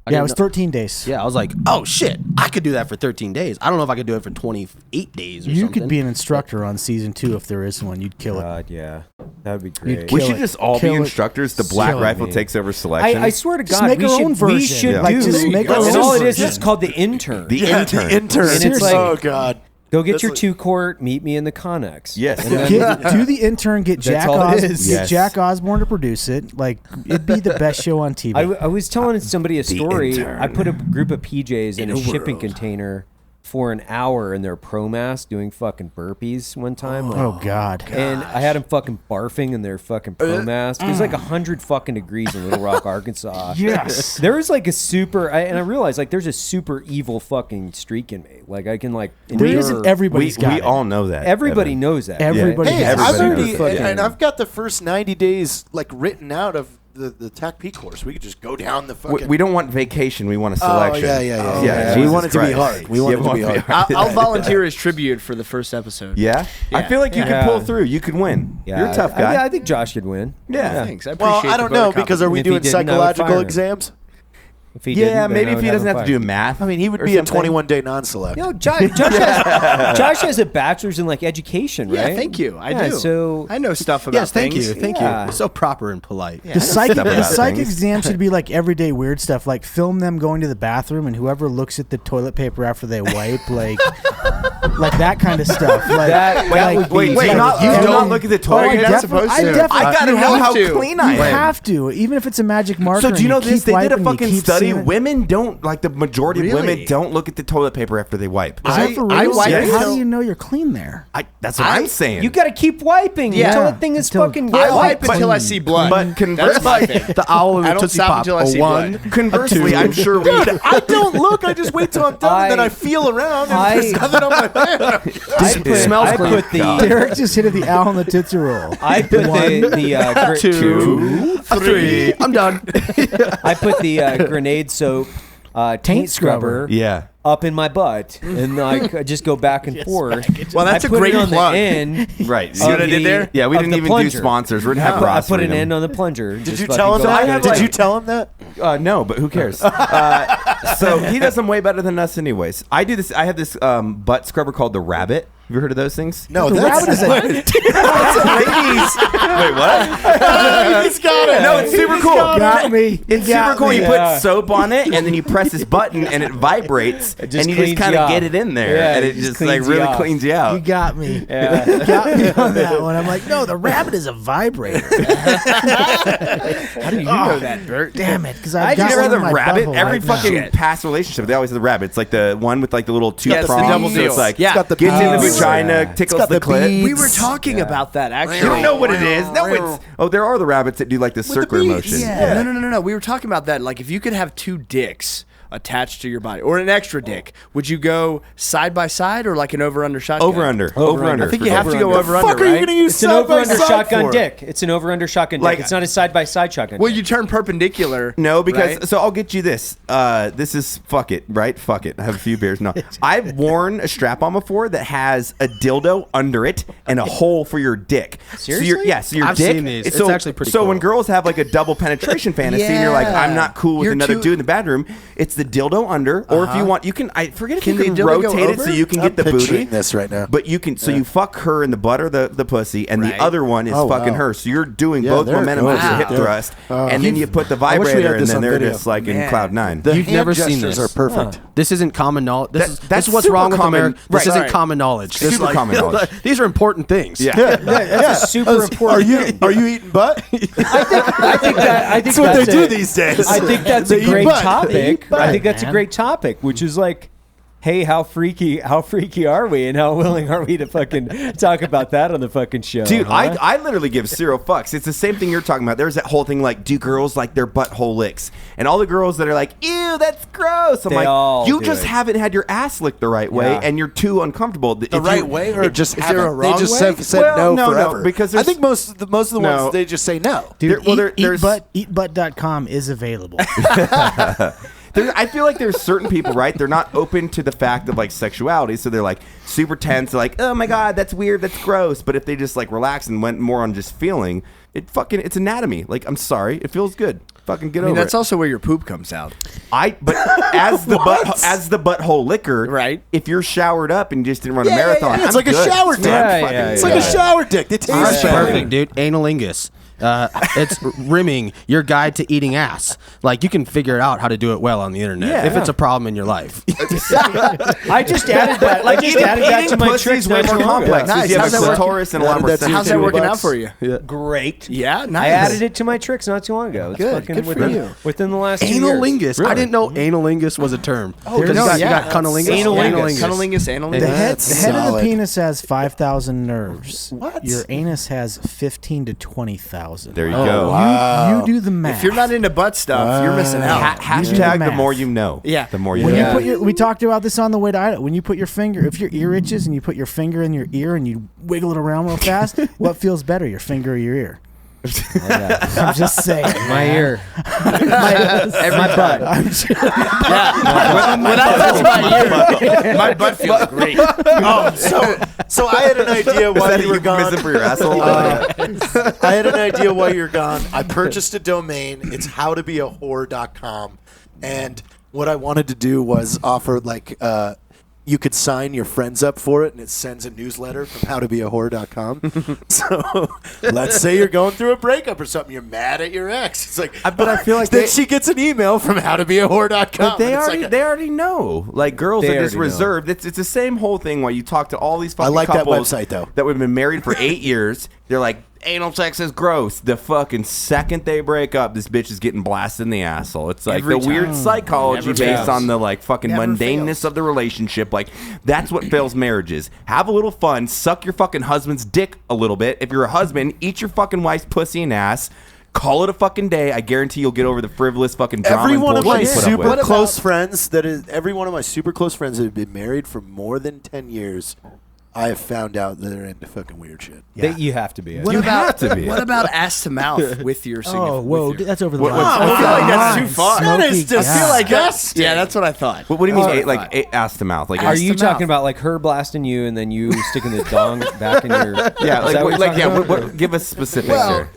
D: I
E: Yeah, it
D: didn't
E: was
D: know-
E: 13 days.
D: Yeah, I was like, oh shit, I could do that for 13 days. I don't know if I could do it for 28 days or
E: You
D: something.
E: could be an instructor on season 2 if there is one. You'd kill it.
H: God, yeah, that would be
E: You'd
H: great.
E: kill
C: We should
E: it.
C: just all be
E: Kill it.
C: instructors. The Black
E: Kill
C: Rifle
H: me.
C: takes over selection.
H: I swear to
E: Just
H: God,
E: make
H: we
E: our
H: should,
E: own
H: we
E: version.
H: should
C: Yeah.
H: do.
E: Like, just make our
H: and
E: own
H: all it is
E: version.
H: is called the intern.
C: the intern.
B: The intern.
H: And it's like-
B: oh god.
H: Go get
B: That's
H: your
B: like-
H: 2-quart. Meet me in the Connex.
C: Yes.
E: Do the intern. Get Jack
H: all it
E: Os-
H: is.
E: get
C: Yes.
E: Jack Osborne to produce it. Like it'd be the best show on TV.
H: I was telling somebody a story.
C: intern.
H: I put a group of PJs in a shipping container for an hour in their pro mask doing fucking burpees one time. Like,
E: oh God.
H: and I had them fucking barfing in their fucking pro mask. It was like 100 fucking degrees in Little Rock, Arkansas.
E: Yes.
H: There was like a super, and I realized like there's a super evil fucking streak in me. Like I can like
E: There
H: endure-
E: isn't. Everybody's got
C: we
E: it.
C: all know that.
H: Everybody
C: Evan.
H: knows that.
E: Everybody
B: Hey,
E: has
B: I've
C: Everybody
B: already,
C: knows.
B: and I've got the first 90 days like written out of the TACP course. We could just go down the fucking.
C: We don't want vacation. We want a
B: Oh
C: selection.
B: yeah. We
C: Jesus
B: want it to be
C: Christ.
B: hard. We want it to be hard.
G: I'll volunteer as tribute for the first episode.
C: Yeah? I
G: Yeah.
C: feel like you
H: Yeah.
C: can pull through. You could win. You're a tough guy.
H: I think Josh could win.
C: Yeah.
G: Thanks. I appreciate
B: Well, I
G: the
B: don't
G: vote
B: know
G: of
B: because are we
H: If he
B: doing
H: didn't, I would fire
B: psychological
H: him.
B: exams?
H: If he
C: Yeah,
H: didn't, then
C: maybe
H: I
C: if
H: would
C: he doesn't have to
H: him
C: do math.
B: I mean, he would
C: or
B: be a
C: something.
B: 21-day non-select.
H: No, Josh has a bachelor's in like education, right?
G: Yeah, thank you. I
H: Yeah,
G: do.
H: so
G: I know stuff about
D: Yes, thank
G: things.
D: you, thank
H: Yeah.
D: you. So proper and polite.
E: The psych
C: stuff about things.
E: exam should be like everyday weird stuff. Like film them going to the bathroom, and whoever looks at the toilet paper after they wipe, like that kind of stuff. Like,
H: That would be-
C: Wait,
H: Like,
C: do not look at the
E: Oh,
C: toilet.
E: I
G: You're not
E: defi-
G: supposed
E: I
G: to.
E: definitely.
C: I gotta
G: You
C: know
G: have
C: how
G: to.
C: clean
E: You
C: I am.
E: have to, even if it's a magic marker.
C: So do you know
E: and
C: this?
E: keep
C: They did a
E: wiping, you
C: fucking
E: keep
C: study.
E: seeing it.
C: Women don't, like the majority of women
G: Really?
C: don't look at the toilet paper after they wipe.
E: Is that for
G: I
E: real?
G: wipe
E: How
G: until-
E: do you know you're clean there?
C: That's what I'm saying.
H: You got to keep wiping
G: Yeah.
H: until that thing is
E: Until-
H: fucking
G: I
H: wiped.
G: wipe until I see blood.
C: But
G: That's
C: conversely,
G: my thing.
D: The owl and
G: I
D: the
G: don't
D: Tootsie
G: stop
D: Pop.
G: until I
D: A
G: see
D: one.
G: blood.
C: conversely, I'm sure we.
B: I don't look. I just wait till I'm done, and then I feel around, and there's nothing on my hand.
H: I put the
E: Derek just hit the owl in the Tootsie Roll.
H: I put the
D: 2, 3. I'm done.
H: I put the grenade soap taint scrubber
C: Yeah.
H: up in my butt, and I just go back and forth.
G: Well, that's
H: I
G: a
H: put
G: great
H: it on
G: plug.
H: the end.
C: Right.
G: See what I did there?
C: Yeah, we
H: of
C: didn't
H: the
C: even
H: plunger.
C: do sponsors. We're gonna have
H: I
C: Ross
H: put
C: read
H: an
C: them.
H: end on the plunger.
B: Did you tell him
C: So I
B: that?
C: have,
B: Did
C: like-
B: you tell him that?
C: No, but who cares? So he does them way better than us, anyways. I do this. I have this butt scrubber called the Rabbit. Have you heard of those things?
B: No,
E: The
B: that's
E: rabbit is a
C: Ladies. Wait, what?
B: He's got it.
C: No, it's super cool.
E: got me.
C: It's
E: Got
C: super cool.
E: me.
C: You put soap on it, and then you press this button, and it vibrates. gross,
H: It just
C: and you just
H: cleans
C: kind
H: you
C: of
H: out.
C: get it in there,
H: Yeah,
C: and
H: it
C: it
H: just
C: just like
H: cleans you
C: really
H: out.
C: cleans you out.
E: You got me.
H: Yeah.
E: You got me on that one. I'm like, no, the rabbit is a vibrator.
G: How do you know that, Bert?
E: Damn it, because
C: I
E: I've got
C: never
E: one
C: had
E: in
C: the
E: my
C: rabbit.
E: butthole
C: Every
E: right now.
C: fucking past relationship, they always have the rabbit. It's like the one with like the little two
G: Yeah, it's the
C: prongs.
G: double
C: So
G: deal.
C: it's like
G: Yeah.
B: It's got the
C: gets in the
B: beads.
C: vagina, tickles
B: got
C: the
B: the
C: clit.
B: beads.
G: We were talking about that actually.
C: You don't know what it is. No, it's there are the rabbits that do like the circular motion.
G: Yeah. No. We were talking about that. Like, if you could have two dicks attached to your body, or an extra dick, would you go side by side or like an over/under shotgun?
C: Over under.
G: I think
C: for
G: you have to
C: sure.
G: go over/under.
B: Fuck, are you
G: right?
B: gonna use
H: It's an
B: side by
H: over-under
B: side
H: shotgun
B: for?
H: dick. It's an over-under shotgun
C: Like-
H: dick. It's not a side-by-side shotgun
G: Well,
H: dick.
G: you turn perpendicular.
C: No, because
G: right?
C: so I'll get you this. This is fuck it, right? Fuck it. I have a few beers. No, I've worn a strap-on before that has a dildo under it and a hole for your dick.
H: Seriously?
C: So your
D: I've
C: dick.
D: seen these. It's
C: so,
D: actually pretty
C: So
D: cool.
C: when girls have like a double penetration fantasy, and you're like, I'm not cool with
G: You're
C: another
G: too-
C: dude in the bedroom. It's the dildo under, or if you want, you can. I forget if
G: Can
C: you
G: the
C: can
G: dildo go
C: rotate it so
G: over?
C: you can
B: I'm
C: get the booty.
B: picturing this right now.
C: But you can. So you fuck her in the butt or the pussy, and
G: Right.
C: the other one is
B: Oh,
C: fucking
B: wow.
C: her. So you're doing
B: Yeah,
C: both
B: they're
C: momentum
B: good.
C: of your hip
B: Wow.
C: thrust, and then you put the
B: I wish we had
C: vibrator, and
B: this
C: then
B: on
C: they're
B: video.
C: just like in
G: Man.
C: cloud nine.
B: The
D: You've
B: hand
D: never seen
B: gestures
D: this.
B: are perfect.
D: This isn't common knowledge. This
C: that's
D: is what's
C: super
D: wrong with
C: common.
D: America. This
C: Right.
D: isn't
G: Right.
D: common knowledge. This
C: Super
D: like-
C: common knowledge.
D: These are important things.
C: Yeah.
H: That's a super
B: Are
H: important.
B: you eating butt?
H: I think
B: That's what they
H: that's
B: do
H: a-
B: these days.
H: I think that's
B: They
H: a
B: eat
H: great
B: butt. They
H: topic.
B: eat butt,
H: I think that's a
E: man.
H: great topic, which is like, hey, how freaky are we, and how willing are we to fucking talk about that on the fucking show?
C: Dude,
H: huh?
C: I literally give zero fucks. It's the same thing you're talking about. There's that whole thing like, do girls like their butthole licks? And all the girls that are like, ew, that's gross. I'm
H: They
C: like,
H: all
C: you
H: do
C: just
H: it.
C: haven't had your ass licked the right way,
H: Yeah.
C: and you're too uncomfortable.
B: The right way, or just
G: is there a
B: haven't?
G: wrong
B: They just
G: way?
B: said
C: Well,
B: no
C: no,
B: forever.
C: because
B: I
C: there's-
B: think most of the
C: No.
B: ones they just say no.
E: Dude,
C: there's
E: eatbutt.com is available.
C: I feel like there's certain people, right? They're not open to the fact of like sexuality, so they're like super tense. They're like, oh my god, that's weird, that's gross. But if they just like relax and went more on just feeling, it's anatomy. Like, I'm sorry, it feels good. Fucking get
G: I mean,
C: over
G: that's
C: it.
G: also where your poop comes out.
C: But as the butthole licker,
G: Right.
C: If you're showered up and you just didn't run a marathon,
B: It's
C: I'm
B: like a
C: good.
B: shower dick.
H: Yeah,
C: Fucking-
H: yeah,
B: It's like
H: yeah.
B: a shower dick. They taste better.
D: Perfect, dude. Analingus. It's rimming your guide to eating ass. Like, you can figure out how to do it well on the internet
C: Yeah.
D: if it's a problem in your life.
H: I just added that. Like, just added that to my
C: pussy
H: tricks
C: is way
H: not
C: more
H: too long ago.
C: complex.
G: Nice.
C: If you have
G: How's
C: a
G: that working?
C: clitoris and a lot more
B: That's
G: How's that
C: sensitivity.
G: working out for you?
H: Great.
G: Yeah, nice.
H: I added it to my tricks not too long ago. It's
G: Good.
H: fucking
G: Good for
H: within,
G: you.
H: within the last 2 years.
D: Analingus. I didn't know analingus was a term. Oh, you
G: no,
D: got,
G: yeah.
D: you got cunnilingus.
H: Analingus.
G: Cunnilingus, analingus.
E: The head,
B: That's
E: the head of the
B: solid.
E: penis has 5,000 nerves.
B: What?
E: Your anus has 15 to 20,000.
C: There you go.
E: You do the math.
G: If you're not into butt stuff, you're missing out.
C: Hashtag the
E: math.
C: more you know.
G: Yeah.
C: The more you
E: When
C: know.
E: you put your, we talked about this on the way to Idaho. When you put your finger, if your ear itches and you put your finger in your ear and you wiggle it around real fast, what feels better, your finger or your ear? I'm just saying.
H: My ear.
G: Every butt. When I touch my ear, my butt feels great.
B: So I had an idea
C: Is
B: why
C: that
B: you were gone.
C: euphemism for your asshole?
B: I had an idea why you're gone. I purchased a domain. It's howtobeahore.com. And what I wanted to do was offer, like, you could sign your friends up for it, and it sends a newsletter from howtobeahore.com. So let's say you're going through a breakup or something. You're mad at your ex. It's like,
C: But I feel like
B: then
C: they-
B: she gets an email from howtobeahore.com.
C: But they
B: and it's
C: already
B: like
C: they already know. Like, girls
H: They
C: are just
H: already know.
C: reserved. It's the same whole thing where you talk to all these fucking
B: like that
C: couples
B: website, though.
C: that have been married for 8 years. They're like, anal sex is gross. The fucking second they break up, this bitch is getting blasted in the asshole. It's like
G: Every
C: the weird
G: time.
C: psychology
G: Never
C: based
G: fails.
C: on the like fucking
G: Never
C: mundaneness
G: fails.
C: of the relationship. Like, that's what fails marriages. Have a little fun. Suck your fucking husband's dick a little bit. If you're a husband, eat your fucking wife's pussy and ass. Call it a fucking day. I guarantee you'll get over the frivolous fucking drama.
B: Every
C: and
B: one of
C: bullshit
B: my
C: you put up
B: super
C: with.
B: close friends every one of my super close friends that have been married for more than 10 years, I have found out that they're into fucking weird shit.
H: That you have to be.
G: What about ass to mouth with your significant?
E: Oh, whoa,
G: with your-
E: that's over the
C: What-
E: line.
C: what's-
G: I feel like that's too far.
B: That is
E: Smoky
B: just
E: gas.
B: feel like us.
G: Yeah, that's what I thought.
C: What do you mean,
G: That's
C: eight,
G: what I
C: like
G: thought.
C: eight, ass to mouth? Like,
H: Are
G: Ass
H: you
G: to
H: talking
G: mouth.
H: about like her blasting you and then you sticking the dong back in your?
C: yeah,
H: Is that what you're talking about?
C: what, give us specifics
G: Well,
C: here.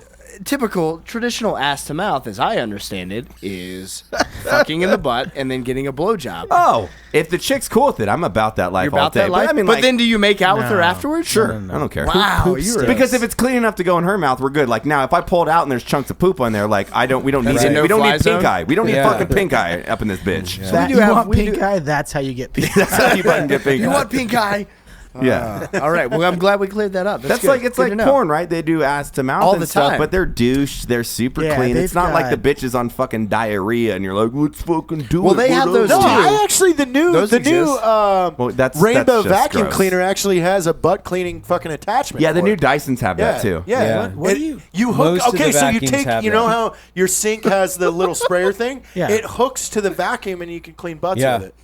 G: typical traditional ass to mouth, as I understand it, is fucking in the butt and then getting a blowjob.
C: Oh, if the chick's cool with it, I'm about that life
G: You're
C: all
G: about
C: day.
G: that life.
C: But I mean,
G: but
C: like,
G: then do you make out with her
E: No.
G: afterwards?
C: sure, I don't care.
G: Wow, you're
C: Because if it's clean enough to go in her mouth, we're good. Like now, if I pull it out and there's chunks of poop on there, like we don't need
G: That's a
C: we don't
G: no-fly
C: need pink
G: zone?
C: eye. We don't need
H: Yeah.
C: fucking pink eye up in this bitch.
E: That,
G: do
E: you
G: have-
E: want
G: we
E: pink
G: do-
E: eye? That's how you get pink.
C: That's how you fucking get pink
G: You
C: eye.
G: want pink eye?
C: Yeah.
G: All right. Well, I'm glad we cleared that up.
C: That's
G: good.
C: like it's
G: Good
C: like
G: to know.
C: porn, right? They do ass to mouth
G: All
C: and
G: the
C: stuff,
G: time.
C: but they're douche. They're super
E: Yeah,
C: clean. It's
E: they've
C: not like the
E: got-
C: bitches on fucking diarrhea, and you're like, let's fucking do it.
G: Well, they have those
B: No,
G: too.
B: I actually the new
G: Those exist.
C: Well, that's
B: Rainbow
C: just
B: vacuum
C: gross.
B: cleaner actually has a butt cleaning fucking attachment.
C: Yeah, the
B: for
C: new
B: it.
C: Dysons have that too.
B: Yeah.
H: Yeah.
E: What
B: It-
E: do you-
B: you hook?
H: Most of
B: Okay,
H: the
B: so you
H: vacuums
B: take.
H: have
B: You know
H: that.
B: how your sink has the little sprayer thing?
E: Yeah.
B: It hooks to the vacuum, and you can clean butts
H: Yeah.
B: with it.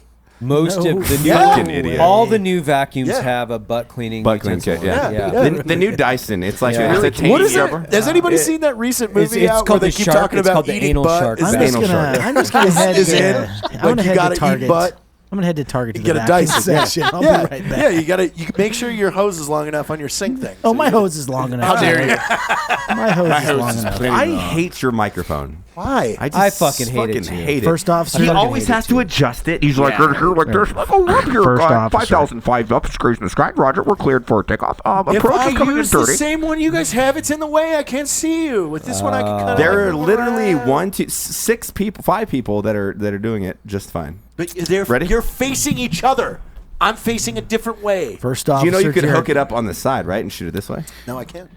H: Most
E: No
H: of the new,
B: fucking
C: idiot.
H: all the new vacuums
B: Yeah.
H: have a butt cleaning
C: Butt clean
H: utensil
C: kit, yeah.
H: in it.
B: Yeah.
C: The new Dyson, it's like
H: Yeah.
C: it's a taste
B: What is
C: scrubber.
B: it? Has anybody seen that recent movie
H: It's
B: out where
H: called
B: they
H: the
B: keep
H: shark-
B: talking
H: it's
B: about
H: called the
B: eating
H: anal
B: butt?
H: shark.
B: Is
E: I'm
B: that-
E: just
C: anal
E: gonna.
C: shark.
E: I'm just gonna head
B: Is
E: to.
B: in.
E: I'm
B: Like,
E: gonna
B: you
E: head
B: gotta
E: to
B: eat
E: Target.
B: butt.
E: I'm gonna head to Target to
B: You
E: the
B: get a
E: vacuum
B: Dyson.
E: section. I'll
B: yeah,
E: be right back.
B: yeah. You make sure your hose is long enough on your sink thing.
E: Oh,
B: So
E: my
B: you-
E: hose is long enough.
G: How dare you?
E: My hose is long enough.
C: I hate your microphone.
B: Why?
H: I fucking hate it, too.
C: hate it.
E: First off,
C: he
E: sir,
C: always has to adjust it. He's like,
G: Yeah.
C: here, like this.
I: Oh, up here,
E: First off,
I: 5,005 up, screws in the sky. Roger, we're cleared for takeoff.
B: If
I: Approach
B: I
I: is coming in
B: use the
I: 30.
B: same one you guys have, it's in the way. I can't see you. With this one, I can kind of.
C: There are literally 5 people that are doing it just fine.
B: But they're
C: Ready?
B: You're facing each other. I'm facing a different way.
E: First off,
C: You know you could hook it up on the side, right, and shoot it this way.
B: No, I can't.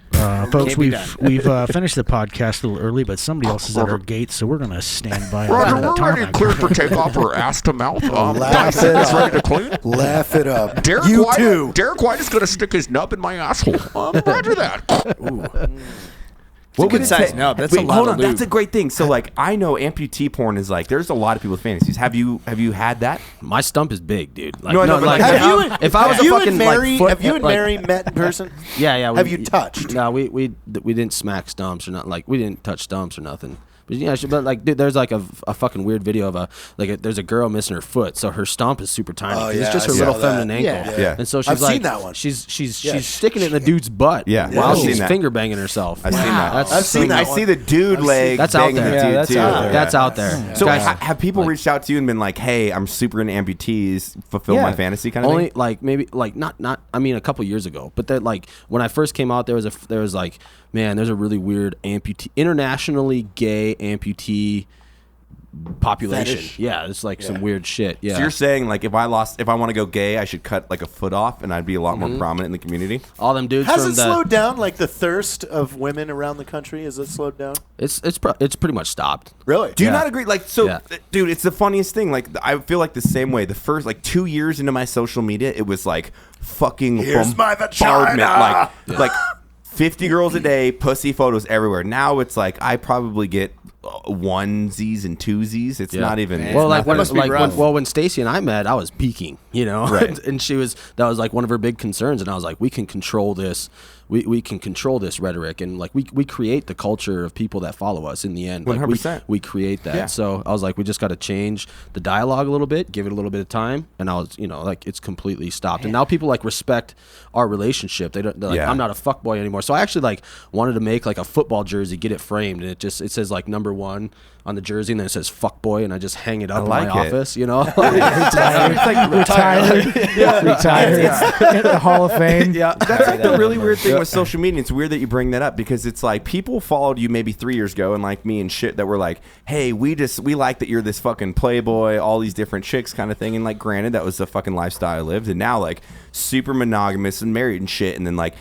E: folks.
G: Can't be
E: We've finished the podcast a little early, but somebody else is at our gate, so we're gonna stand by.
I: Roger,
E: on the
I: we're ready,
E: tarmac.
I: cleared for takeoff or ass to mouth.
B: Laugh
I: Dyson
B: it
I: is
B: up.
I: ready to clean.
B: Laugh it up.
I: Derek
B: You
I: Weida,
B: too.
I: Derek White is going to stick his nub in my asshole. Roger that.
C: What
G: good
C: would it
G: size
C: take?
G: nub. That's a lot
C: hold
G: of
C: on, that's a
G: lube.
C: great thing. So like, I know amputee porn is like, there's a lot of people's fantasies. Have you had that?
D: My stump is big, dude. Like,
C: No, I know, but like,
B: Have you
D: if I was
B: have
D: a
B: you
D: fucking
B: and Mary,
D: like, foot,
B: have you and
D: like-
B: Mary met in person?
D: Yeah.
B: Have you touched?
D: No, we didn't smack stumps or not. Like we didn't touch stumps or nothing. But yeah, but like, dude, there's like a fucking weird video of there's a girl missing her foot, so her stomp is super tiny.
B: Oh,
D: 'cause
B: yeah,
D: it's just
B: I
D: her
B: saw
D: little
B: that.
D: feminine ankle.
G: Yeah.
C: Yeah.
D: And so she's
B: I've
D: like,
B: seen that one.
D: She's
B: Yeah,
D: sticking it in the dude's butt.
C: Yeah.
B: Yeah.
D: while
C: I've seen
D: she's
C: that.
D: finger banging herself.
C: I've seen that.
D: That's
B: I've seen that
C: I
B: one.
C: see the dude leg.
D: That's out
C: banging
D: there.
C: the
H: Yeah,
C: dude
H: that's
C: too.
H: out there.
D: That's out there.
C: So
D: Guys,
C: have people
D: like-
C: reached out to you and been like, "Hey, I'm super into amputees. Fulfill
H: Yeah.
C: my fantasy," kind of
D: only
C: thing?
D: like maybe like not I mean a couple years ago, but that like when I first came out, there was like, man, there's a really weird amputee, internationally gay amputee population.
B: Fetish.
D: Yeah, it's like some weird shit. Yeah,
C: So you're saying like if I want to go gay, I should cut like a foot off and I'd be a lot more prominent in the community?
D: all them dudes
B: Has
D: from
B: it
D: the
B: slowed down? Like the thirst of women around the country? Has it slowed down?
D: it's pretty much stopped.
B: Really?
C: Do you
D: Yeah.
C: not agree? Like, so,
D: Yeah.
C: dude, it's the funniest thing. Like, I feel like the same way. The first, like, 2 years into my social media, it was like fucking
B: Here's my
C: bombardment.
B: vagina.
C: Like 50 girls a day, pussy photos everywhere. Now it's like I probably get onesies and twosies. It's not even. it's
D: Well, like
C: not
D: when
C: that-
G: must be rough.
D: when Stacy and I met, I was peaking, you know,
C: Right.
D: and that was like one of her big concerns, and I was like, we can control this. We can control this rhetoric, and like we create the culture of people that follow us in the end. Like,
C: 100%.
D: we create that.
C: Yeah.
D: So I was like, we just got to change the dialogue a little bit, give it a little bit of time, and I was, you know, like it's completely stopped. And now people like respect our relationship. They're like,
C: Yeah.
D: I'm not a fuckboy anymore. So I actually like wanted to make like a football jersey, get it framed, and it says like #1 on the jersey, and then it says fuckboy, and I just hang it up in
C: like
D: my
C: it.
D: office, you know.
E: Retired. Retired. The Hall of Fame.
D: Yeah.
C: That's like the really weird thing with social media. It's weird that you bring that up because it's like people followed you maybe 3 years ago and like me and shit that were like, hey, we like that you're this fucking playboy, all these different chicks kind of thing. And like, granted, that was the fucking lifestyle I lived. And now like super monogamous and married and shit. And then like,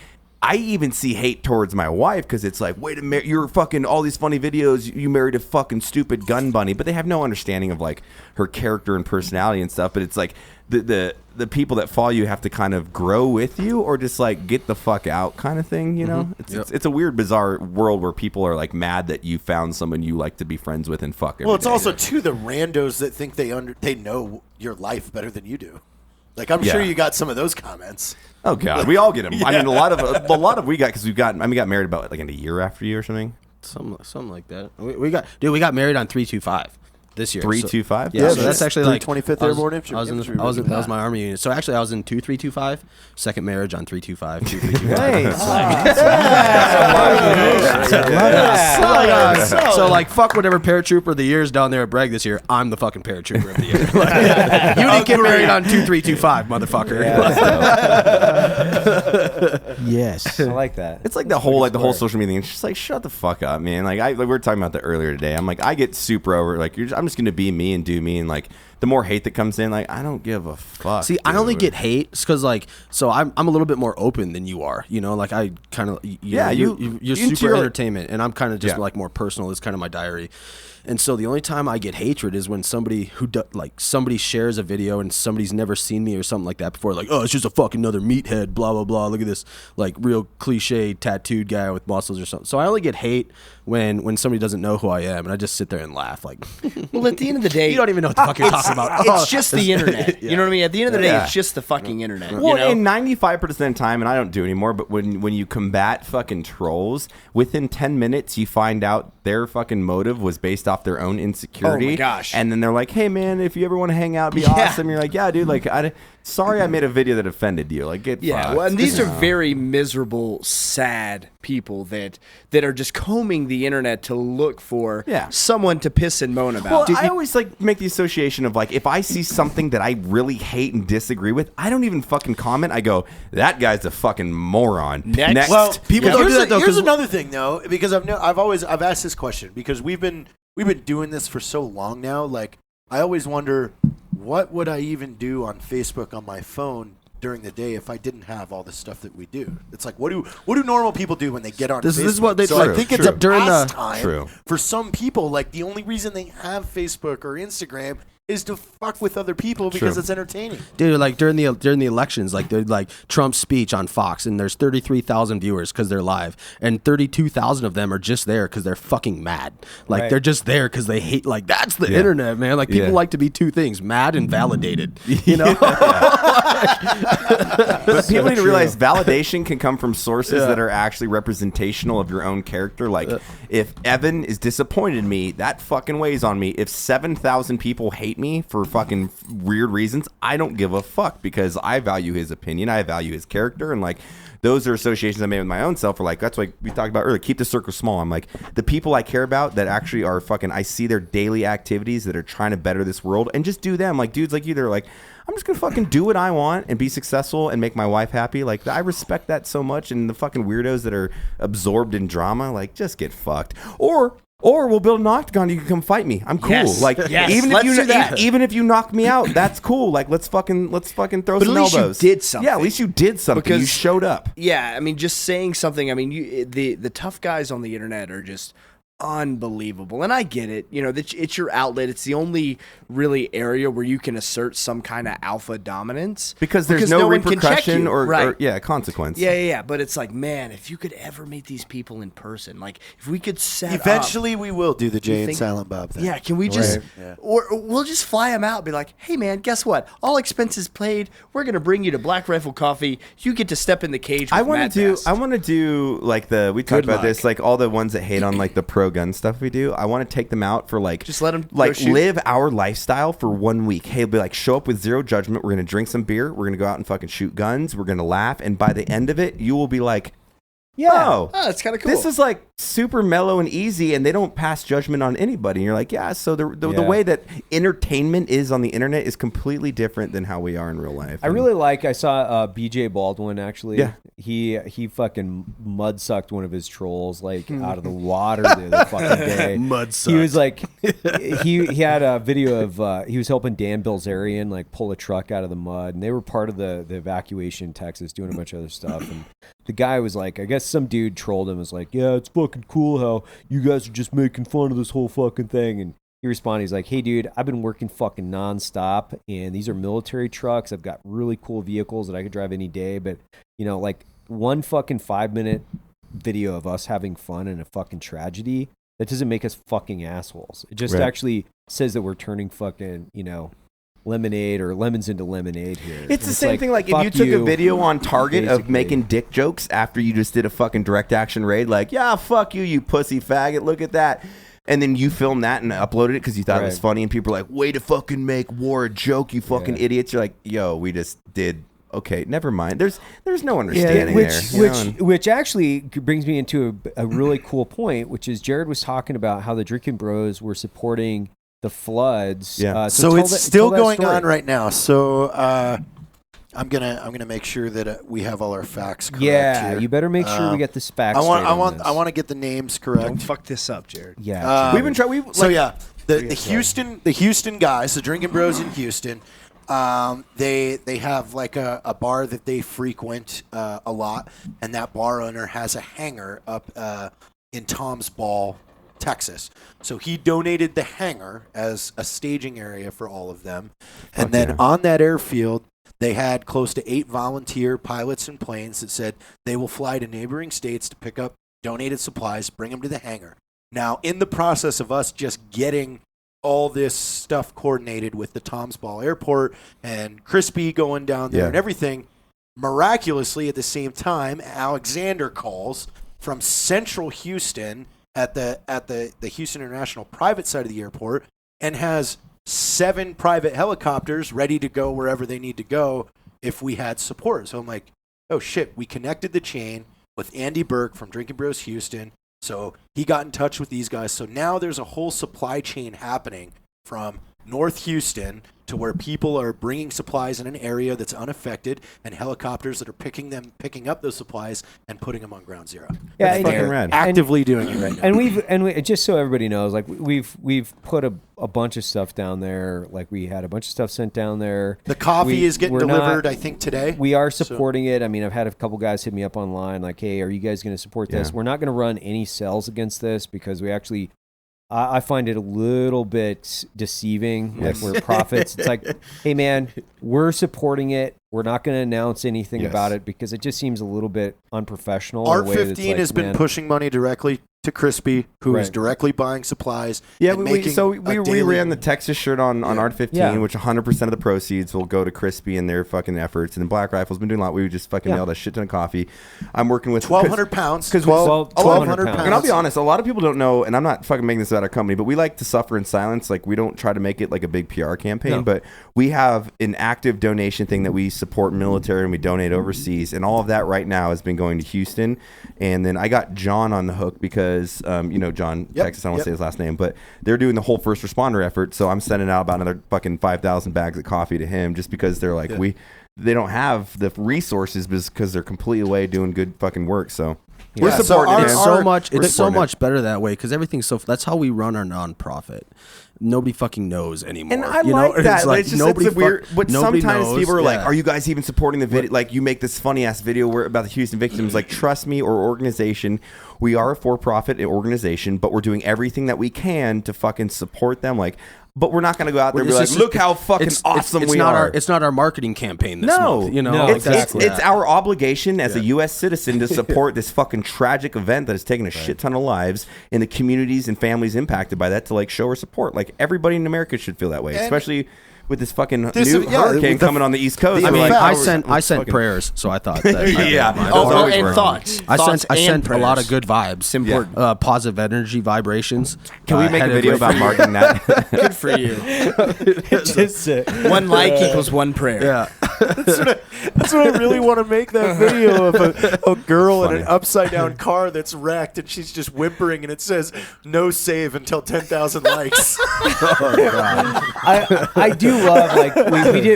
C: I even see hate towards my wife because it's like, wait a minute, you're fucking all these funny videos. You married a fucking stupid gun bunny, but they have no understanding of like her character and personality and stuff. But it's like the people that follow you have to kind of grow with you or just like get the fuck out kind of thing. You know, it's a weird, bizarre world where people are like mad that you found someone you like to be friends with and fuck.
B: Well, it's
C: every day.
B: also too the randos that think they know your life better than you do. Like I'm sure
C: Yeah.
B: you got some of those comments.
C: Oh god, we all get them. I mean, a lot of we got because we got married about like in a year after you or something.
D: Something like that. We got married on 325. This year.
C: 325.
D: Yeah, so that's actually like
B: 25th Airborne Infantry.
D: That was my Army unit. So actually, I was in 2325. Second marriage on 325. 2325. So like, fuck whatever paratrooper of the year is down there at Bragg this year. I'm the fucking paratrooper of the year. Like, you didn't get married on 2325, motherfucker.
E: Yes,
H: I like that.
C: It's like the whole social media thing. It's just like, shut the fuck up, man. Like we were talking about that earlier today. I'm like, I get super over like I'm just gonna be me and do me, and like the more hate that comes in, like I don't give a fuck.
D: See, I only get hate because like, so I'm a little bit more open than you are. You know, like I kind of you're super entertainment, and I'm kind of just like more personal. It's kind of my diary. And so the only time I get hatred is when somebody somebody shares a video and somebody's never seen me or something like that before. Like, oh, it's just a fucking another meathead, blah, blah, blah. Look at this like real cliche tattooed guy with muscles or something. So I only get hate when somebody doesn't know who I am, and I just sit there and laugh. Like,
G: well, at the end of the day,
D: you don't even know what the fuck you're talking about.
G: It's just the internet. You know what I mean? At the end of the day, it's just the fucking internet.
C: Well,
G: you know?
C: and 95% of the time, and I don't do it anymore, but when you combat fucking trolls, within 10 minutes, you find out their fucking motive was based off their own insecurity.
G: Oh my gosh.
C: And then they're like, hey man, if you ever want to hang out, it'd be awesome. You're like, yeah, dude, like sorry I made a video that offended you. Like, get fucked.
G: Well, and these are very miserable, sad people that are just combing the internet to look for someone to piss and moan about.
C: Well, I always like make the association of like, if I see something that I really hate and disagree with, I don't even fucking comment. I go, that guy's a fucking moron. Next.
B: Well, people don't do that though. Here's
D: 'cause-
B: another thing though, because I've asked this question because we've been doing this for so long now. Like, I always wonder, what would I even do on Facebook on my phone during the day if I didn't have all this stuff that we do? It's like, what do normal people do when they get on Facebook?
D: This is what they
B: so I think it's a pastime for some people. Like, the only reason they have Facebook or Instagram is to fuck with other people because it's entertaining.
D: Dude, like during the elections, like they're like Trump's speech on Fox, and there's 33,000 viewers because they're live, and 32,000 of them are just there because they're fucking mad. Like they're just there because they hate. Like, that's the internet, man. Like, people like to be two things: mad and validated. You know.
C: But people need to realize validation can come from sources that are actually representational of your own character. Like, if Evan is disappointed in me, that fucking weighs on me. If 7,000 people hate me for fucking weird reasons, I don't give a fuck because I value his opinion. I value his character. And like, those are associations I made with my own self. Or like, that's what we talked about earlier. Keep the circle small. I'm like, the people I care about that actually are fucking, I see their daily activities that are trying to better this world and just do them. Like, dudes like you, they're like, I'm just gonna fucking do what I want and be successful and make my wife happy. Like, I respect that so much. And the fucking weirdos that are absorbed in drama, like, just get fucked. Or we'll build an octagon. You can come fight me. I'm cool.
G: Yes.
C: Like, even if you knock me out, that's cool. Like, let's fucking throw some elbows.
G: But at least you did something.
C: Yeah, at least you did something. Because you showed up.
G: Yeah, I mean, just saying something. I mean, the tough guys on the internet are just unbelievable, and I get it. You know, it's your outlet. It's the only really area where you can assert some kind of alpha dominance
C: because there's no repercussion or consequence.
G: Yeah. But it's like, man, if you could ever meet these people in person, like if we could set
B: Eventually
G: up,
B: we will do the Jay and Silent Bob thing.
G: Yeah, can we just or we'll just fly them out and be like, hey man, guess what? All expenses paid. We're gonna bring you to Black Rifle Coffee. You get to step in the cage with
C: I want to do like we talked about this, like all the ones that hate on like the pro gun stuff we do. I want to take them out for like,
G: just let them
C: like live our lifestyle for 1 week. Hey, it'll be like, show up with zero judgment. We're gonna drink some beer. We're gonna go out and fucking shoot guns. We're gonna laugh, and by the end of it, you will be like, oh,
G: that's kind of cool.
C: This is like super mellow and easy, and they don't pass judgment on anybody. And you're like, yeah. So the way that entertainment is on the internet is completely different than how we are in real life.
H: I really like. I saw BJ Baldwin actually. Yeah. He fucking mud sucked one of his trolls like out of the water the other fucking day.
D: Mud sucked.
H: He was like, he had a video of he was helping Dan Bilzerian like pull a truck out of the mud, and they were part of the evacuation in Texas, doing a bunch of other stuff. And the guy was like, I guess some dude trolled him, was like, yeah, it's fucking cool how you guys are just making fun of this whole fucking thing. And he responded, he's like, hey dude, I've been working fucking nonstop, and these are military trucks. I've got really cool vehicles that I could drive any day, but you know, like one fucking 5-minute video of us having fun in a fucking tragedy, that doesn't make us fucking assholes. It just actually says that we're turning fucking, you know, lemonade or lemons into lemonade here.
C: It's the same thing. Like, if you took a video on Target of making dick jokes after you just did a fucking direct action raid, like, yeah, fuck you, you pussy faggot. Look at that. and then you filmed that and uploaded it because you thought it was
H: Right.
C: funny, and people were like, way to fucking make war a joke, you fucking idiots. You're like, yo, we just did. Okay, never mind. There's no understanding there.
H: Which actually brings me into a really cool point, which is Jared was talking about how the Drinking Bros were supporting the floods.
C: Yeah.
B: So it's still going on right now. So I'm gonna make sure that we have all our facts correct.
H: Yeah,
B: here.
H: you better make sure we get the facts.
B: I
H: straight on
B: want
H: this.
B: to get the names correct.
G: Don't fuck this up, Jared.
H: Yeah,
C: We've been trying.
B: The Houston guys, the Drinking Bros in Houston, they have like a bar that they frequent a lot, and that bar owner has a hangar up in Tom's Ball, Texas. So he donated the hangar as a staging area for all of them, and then on that airfield, they had close to 8 volunteer pilots and planes that said they will fly to neighboring states to pick up donated supplies, bring them to the hangar. Now, in the process of us just getting all this stuff coordinated with the Tom's Ball Airport and Crispy going down there and everything, miraculously at the same time, Alexander calls from central Houston at the Houston International private side of the airport and has 7 private helicopters ready to go wherever they need to go if we had support. So I'm like, oh shit, we connected the chain with Andy Burke from Drinking Bros Houston. So he got in touch with these guys. So now there's a whole supply chain happening from North Houston to where people are bringing supplies in an area that's unaffected, and helicopters that are picking up those supplies and putting them on ground zero.
H: Yeah,
C: That's fucking rad.
B: Actively doing it right now.
H: And we just so everybody knows, like we've put a bunch of stuff down there. Like we had a bunch of stuff sent down there.
B: The coffee is getting
H: we're
B: delivered,
H: not-
B: I think, today.
H: We are supporting it. I mean, I've had a couple guys hit me up online, like, "Hey, are you guys going to support this?"
C: Yeah.
H: We're not going to run any sales against this because we actually. I find it a little bit deceiving. Like we're profits. It's like, hey man, we're supporting it. We're not going to announce anything about it because it just seems a little bit unprofessional.
B: Art
H: in a way that's
B: 15
H: like,
B: has been
H: man,
B: pushing money directly to Crispy, who is
H: Right.
B: directly buying supplies.
C: Yeah,
B: and
C: we
B: making a daily-
C: ran the Texas shirt on Art 15,
H: Yeah.
C: which 100% of the proceeds will go to Crispy and their fucking efforts. And then Black Rifle's been doing a lot. We just fucking nailed a shit ton of coffee. I'm working with
B: 1,200 pounds.
C: 'cause
B: 1,200
H: pounds.
B: pounds.
C: And I'll be honest, a lot of people don't know, and I'm not fucking making this about our company, but we like to suffer in silence. Like, we don't try to make it like a big PR campaign, but we have an active donation thing that we support military and we donate overseas. And all of that right now has been going to Houston. And then I got John on the hook because, John, Texas, I don't want to say his last name, but they're doing the whole first responder effort. So I'm sending out about another fucking 5,000 bags of coffee to him just because they're like, they don't have the resources because they're completely away doing good fucking work. So we're
B: Yeah, so
C: supporting
B: our-
C: it.
B: our-
D: It's so much better that way because everything's so. That's how we run our nonprofit. Nobody fucking knows anymore.
C: And I
D: you
C: like
D: know?
C: that.
D: It's like
C: It's just
D: nobody
C: it's weird. But
D: nobody
C: sometimes
D: knows.
C: people are like,
D: Yeah.
C: "Are you guys even supporting the video?" Like, you make this funny ass video about the Houston victims. Like, trust me, or organization, we are a for-profit organization, but we're doing everything that we can to fucking support them. Like, but we're not going to go out there and be like, "Look how fucking awesome we
D: not
C: are."
D: It's not our marketing campaign this
C: No,
D: month. You know,
H: No,
D: like
C: it's,
D: that's-
C: it's our obligation as a U.S. citizen to support this fucking tragic event that has taken a shit ton of lives in the communities and families impacted by that, to like show our support. Like, everybody in America should feel that way, especially with this fucking new hurricane
B: with the-
C: coming on the East Coast.
B: I
D: I mean,
C: Like,
D: I
C: was
D: sent
C: fucking-
D: prayers, so I thought that.
C: Yeah.
D: I
C: Oh,
D: thought-
C: always
G: and
C: working.
G: thoughts.
D: I
G: Thoughts
D: sent
G: and
D: a lot of
G: prayers.
D: good vibes.
C: important.
D: Positive energy vibrations.
C: Can we make a
D: headed
C: video
D: right
C: about
D: for-
C: marking that?
G: Good for you.
H: just,
G: One like equals one prayer.
D: Yeah.
B: That's what I really want to make that video of a girl in
C: Funny.
B: an upside down car that's wrecked and she's just whimpering and it says no save until 10,000 likes.
H: I do love, like,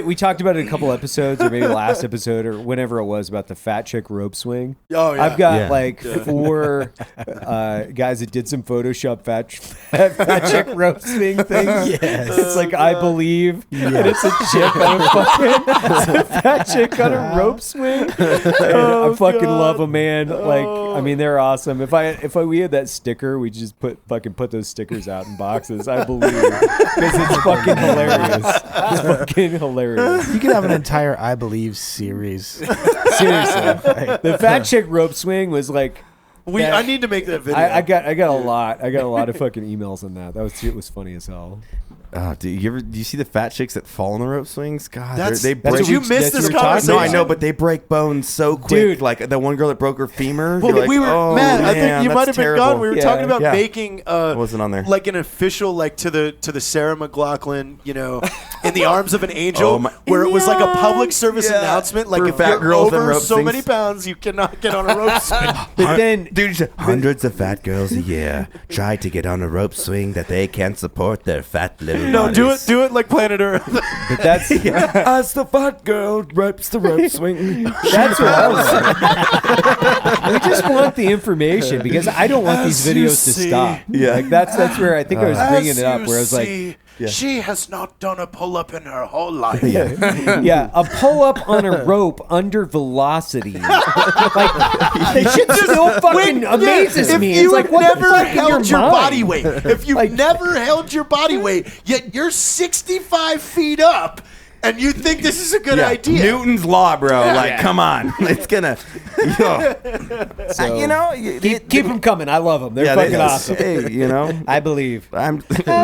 H: we talked about it a couple episodes, or maybe last episode or whenever it was, about the fat chick rope swing.
B: Oh, yeah.
H: I've got
C: Yeah.
H: like 4 guys that did some Photoshop fat chick rope swing thing. Yes. It's like, I believe, and it's a chick on a fucking, it's a fat chick on a rope swing. I fucking love them, man. Like, I mean, they're awesome. If we had that sticker, we just put those stickers out in boxes. I believe, because it's fucking hilarious. It's fucking hilarious.
E: You could have an entire I Believe series.
H: Seriously, the fat chick rope swing was like.
B: I need to make that video.
H: I got a lot of fucking emails on that. It was funny as hell.
C: Do you see the fat chicks that fall on the rope swings? God,
B: That's,
C: they break.
B: did you miss this conversation?
C: No, I know, but they break bones so quick.
H: Dude.
C: Like the one girl that broke her femur.
B: Well,
C: you're like,
B: we were
C: oh,
B: Matt. I
C: man,
B: think you
C: that's
B: might have been
C: terrible.
B: gone. We were talking about
C: Yeah.
B: making
C: wasn't on there.
B: like an official like to the Sarah McLachlan, you know, in the arms of an angel,
C: Oh, my-
B: where it was like a public service
C: Yeah.
B: announcement, like
C: For
B: if
C: fat
B: you're
C: girls and
B: over
C: rope
B: so
C: swings.
B: many pounds, you cannot get on a rope swing.
H: But then,
C: Dude, hundreds of fat girls a year try to get on a rope swing that they can't support their fat little
B: No,
C: bodies.
B: do it like Planet Earth.
H: but that's
C: As the fat girl ropes the rope swing.
H: that's what I was saying. I just want the information because I don't want these
B: As you
H: videos to
B: see.
H: stop.
C: Yeah.
H: Like that's where I think I was bringing
B: As
H: it up,
B: you
H: where I was like,
B: see, she has not done a pull-up in her whole life.
H: yeah, a pull up on a rope under velocity. Like the shit still fucking amazes
B: if
H: me.
B: You've
H: It's like what
B: never
H: the fuck in
B: held your
H: mind?
B: body weight. If you've
H: Like-
B: never held your body weight, yet you're 65 feet up, and you think this is a good idea.
C: Newton's law, bro.
B: Yeah.
C: Like, come on. It's gonna.
H: So,
C: you know,
H: keep them coming. I love them. They're fucking awesome.
C: Hey, you know,
H: I believe.
C: I'm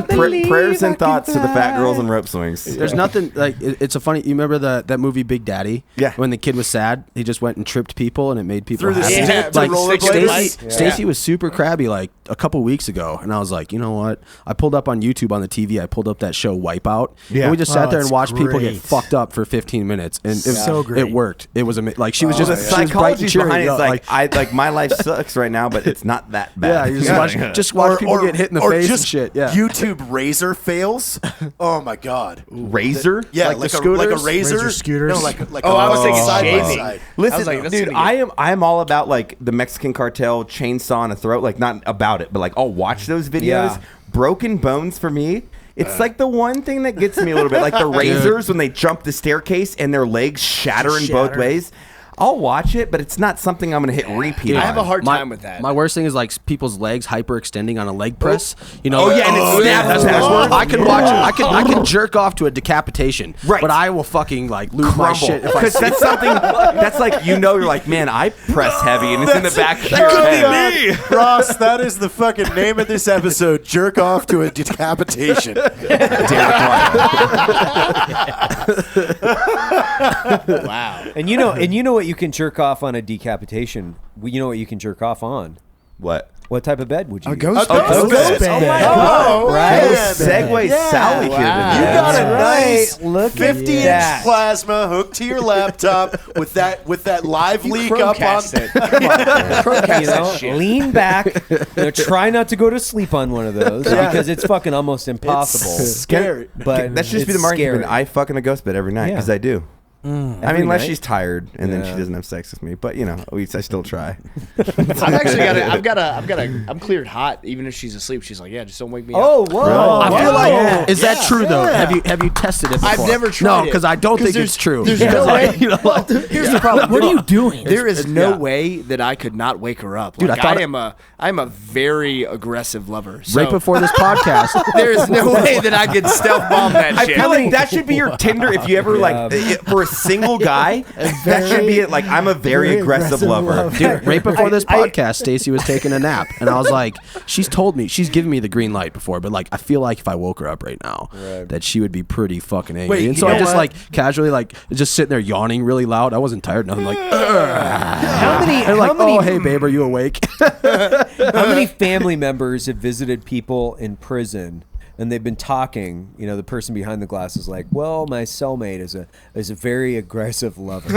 H: believe
C: prayers
H: I
C: and
H: can
C: thoughts to the fat girls and rope swings.
D: There's nothing like it's a funny. You remember that movie Big Daddy?
C: Yeah.
D: When the kid was sad, he just went and tripped people, and it made people
B: Through the
D: happy.
B: stick to
D: Like
B: rollerblades?
D: Stacy was super crabby like a couple weeks ago, and I was like, you know what? I pulled up on YouTube on the TV. I pulled up that show Wipeout.
C: Yeah.
D: And we just sat there and
E: it's
D: watched people get
E: great.
D: fucked up for 15 minutes, and it was
E: So great.
D: It worked. It was like she was just
C: The
D: she was bright and
C: psychology
D: cheery,
C: behind it
D: you
C: is
D: know,
C: like my life sucks right now, but it's not that bad.
D: yeah, you just watch people get hit in the
B: or
D: face
B: just
D: and shit. Yeah.
B: YouTube razor fails. Oh my god.
C: Razor.
B: Yeah,
D: Like
B: like,
D: the
B: a
D: scooters?
B: razor.
E: Razor scooters?
B: No, like
G: Oh, I was thinking
B: side by
G: shaving.
B: side.
C: Listen,
G: I was like, that's
C: dude,
G: gonna
C: I am all about like the Mexican cartel chainsaw on a throat. Like not about it, but like I'll watch those videos.
H: Yeah.
C: Broken bones for me. It's like the one thing that gets me a little bit, like the razors when they jump the staircase and their legs shatter in both ways. I'll watch it, but it's not something I'm going to hit repeat.
G: I
C: on.
G: have a hard time with that.
D: My worst thing is like people's legs hyperextending on a leg press. You know,
C: Oh, yeah, and it snaps
D: that's
C: backwards.
D: I can watch. I can jerk off to a decapitation.
C: Right.
D: But I will fucking like lose my
C: crumble.
D: shit if I
C: Because that's something that's like, you know, you're like, man, I press heavy and it's in the back of your head.
B: Ross, that is the fucking name of this episode. Jerk off to a decapitation.
G: Wow.
H: And you know what you can jerk off on a decapitation. You know what you can jerk off on.
C: What?
H: What type of bed would you?
E: A
H: use?
E: ghost
B: A
E: bed.
B: ghost bed.
E: Oh my
B: Oh,
H: Right?
B: man.
C: Segue Sally here.
B: You
C: today.
B: got a
H: That's
B: nice
H: right. Look at
B: 50-inch
H: that.
B: plasma hooked to your laptop with that live leak up on.
G: Chromecast it. Come on. Chromecast
H: You
G: that
H: know,
G: shit.
H: lean back. Try not to go to sleep on one of those because it's fucking almost impossible.
B: Scary.
H: But
C: That should just be
H: it's
C: the marketing.
H: scary.
C: I fucking a ghost bed every night
H: Yeah.
C: because I do. I mean, unless
H: night?
C: she's tired and then she
H: Yeah.
C: doesn't have sex with me. But you know, I still try.
G: I've actually I'm cleared hot even if she's asleep. She's like, yeah, just don't wake me up.
H: Oh, whoa!
D: I feel like
E: Yeah.
D: is that true though?
B: Yeah.
D: Have you tested it before?
G: I've never tried
D: No,
G: it.
D: because I don't
G: 'Cause
D: think it's true.
G: there's no way.
D: You know, like,
G: Here's the problem.
E: What are you doing?
G: There is no
D: yeah.
G: way that I could not wake her up.
D: Dude,
G: Like,
D: I thought
G: I'm a very aggressive lover. So
D: right before this podcast.
G: there is no way that I could stealth bomb that
C: I
G: shit.
C: feel like that should be your Tinder if you ever like for a single guy. That should be it. Like I'm a very aggressive lover.
D: Dude, right before this podcast, Stacy was taking a nap, and I was like, she's given me the green light before, but like, I feel like if I woke her up right now, that she would be pretty fucking angry.
B: Wait,
D: and
B: you
D: so I
B: know
D: just
B: what?
D: like casually like just sitting there yawning really loud. I wasn't tired, nothing like.
H: How many?
D: And like,
H: how many?
D: oh hey babe, are you awake?
H: How many family members have visited people in prison and they've been talking? You know, the person behind the glass is like, "Well, my cellmate is a very aggressive lover."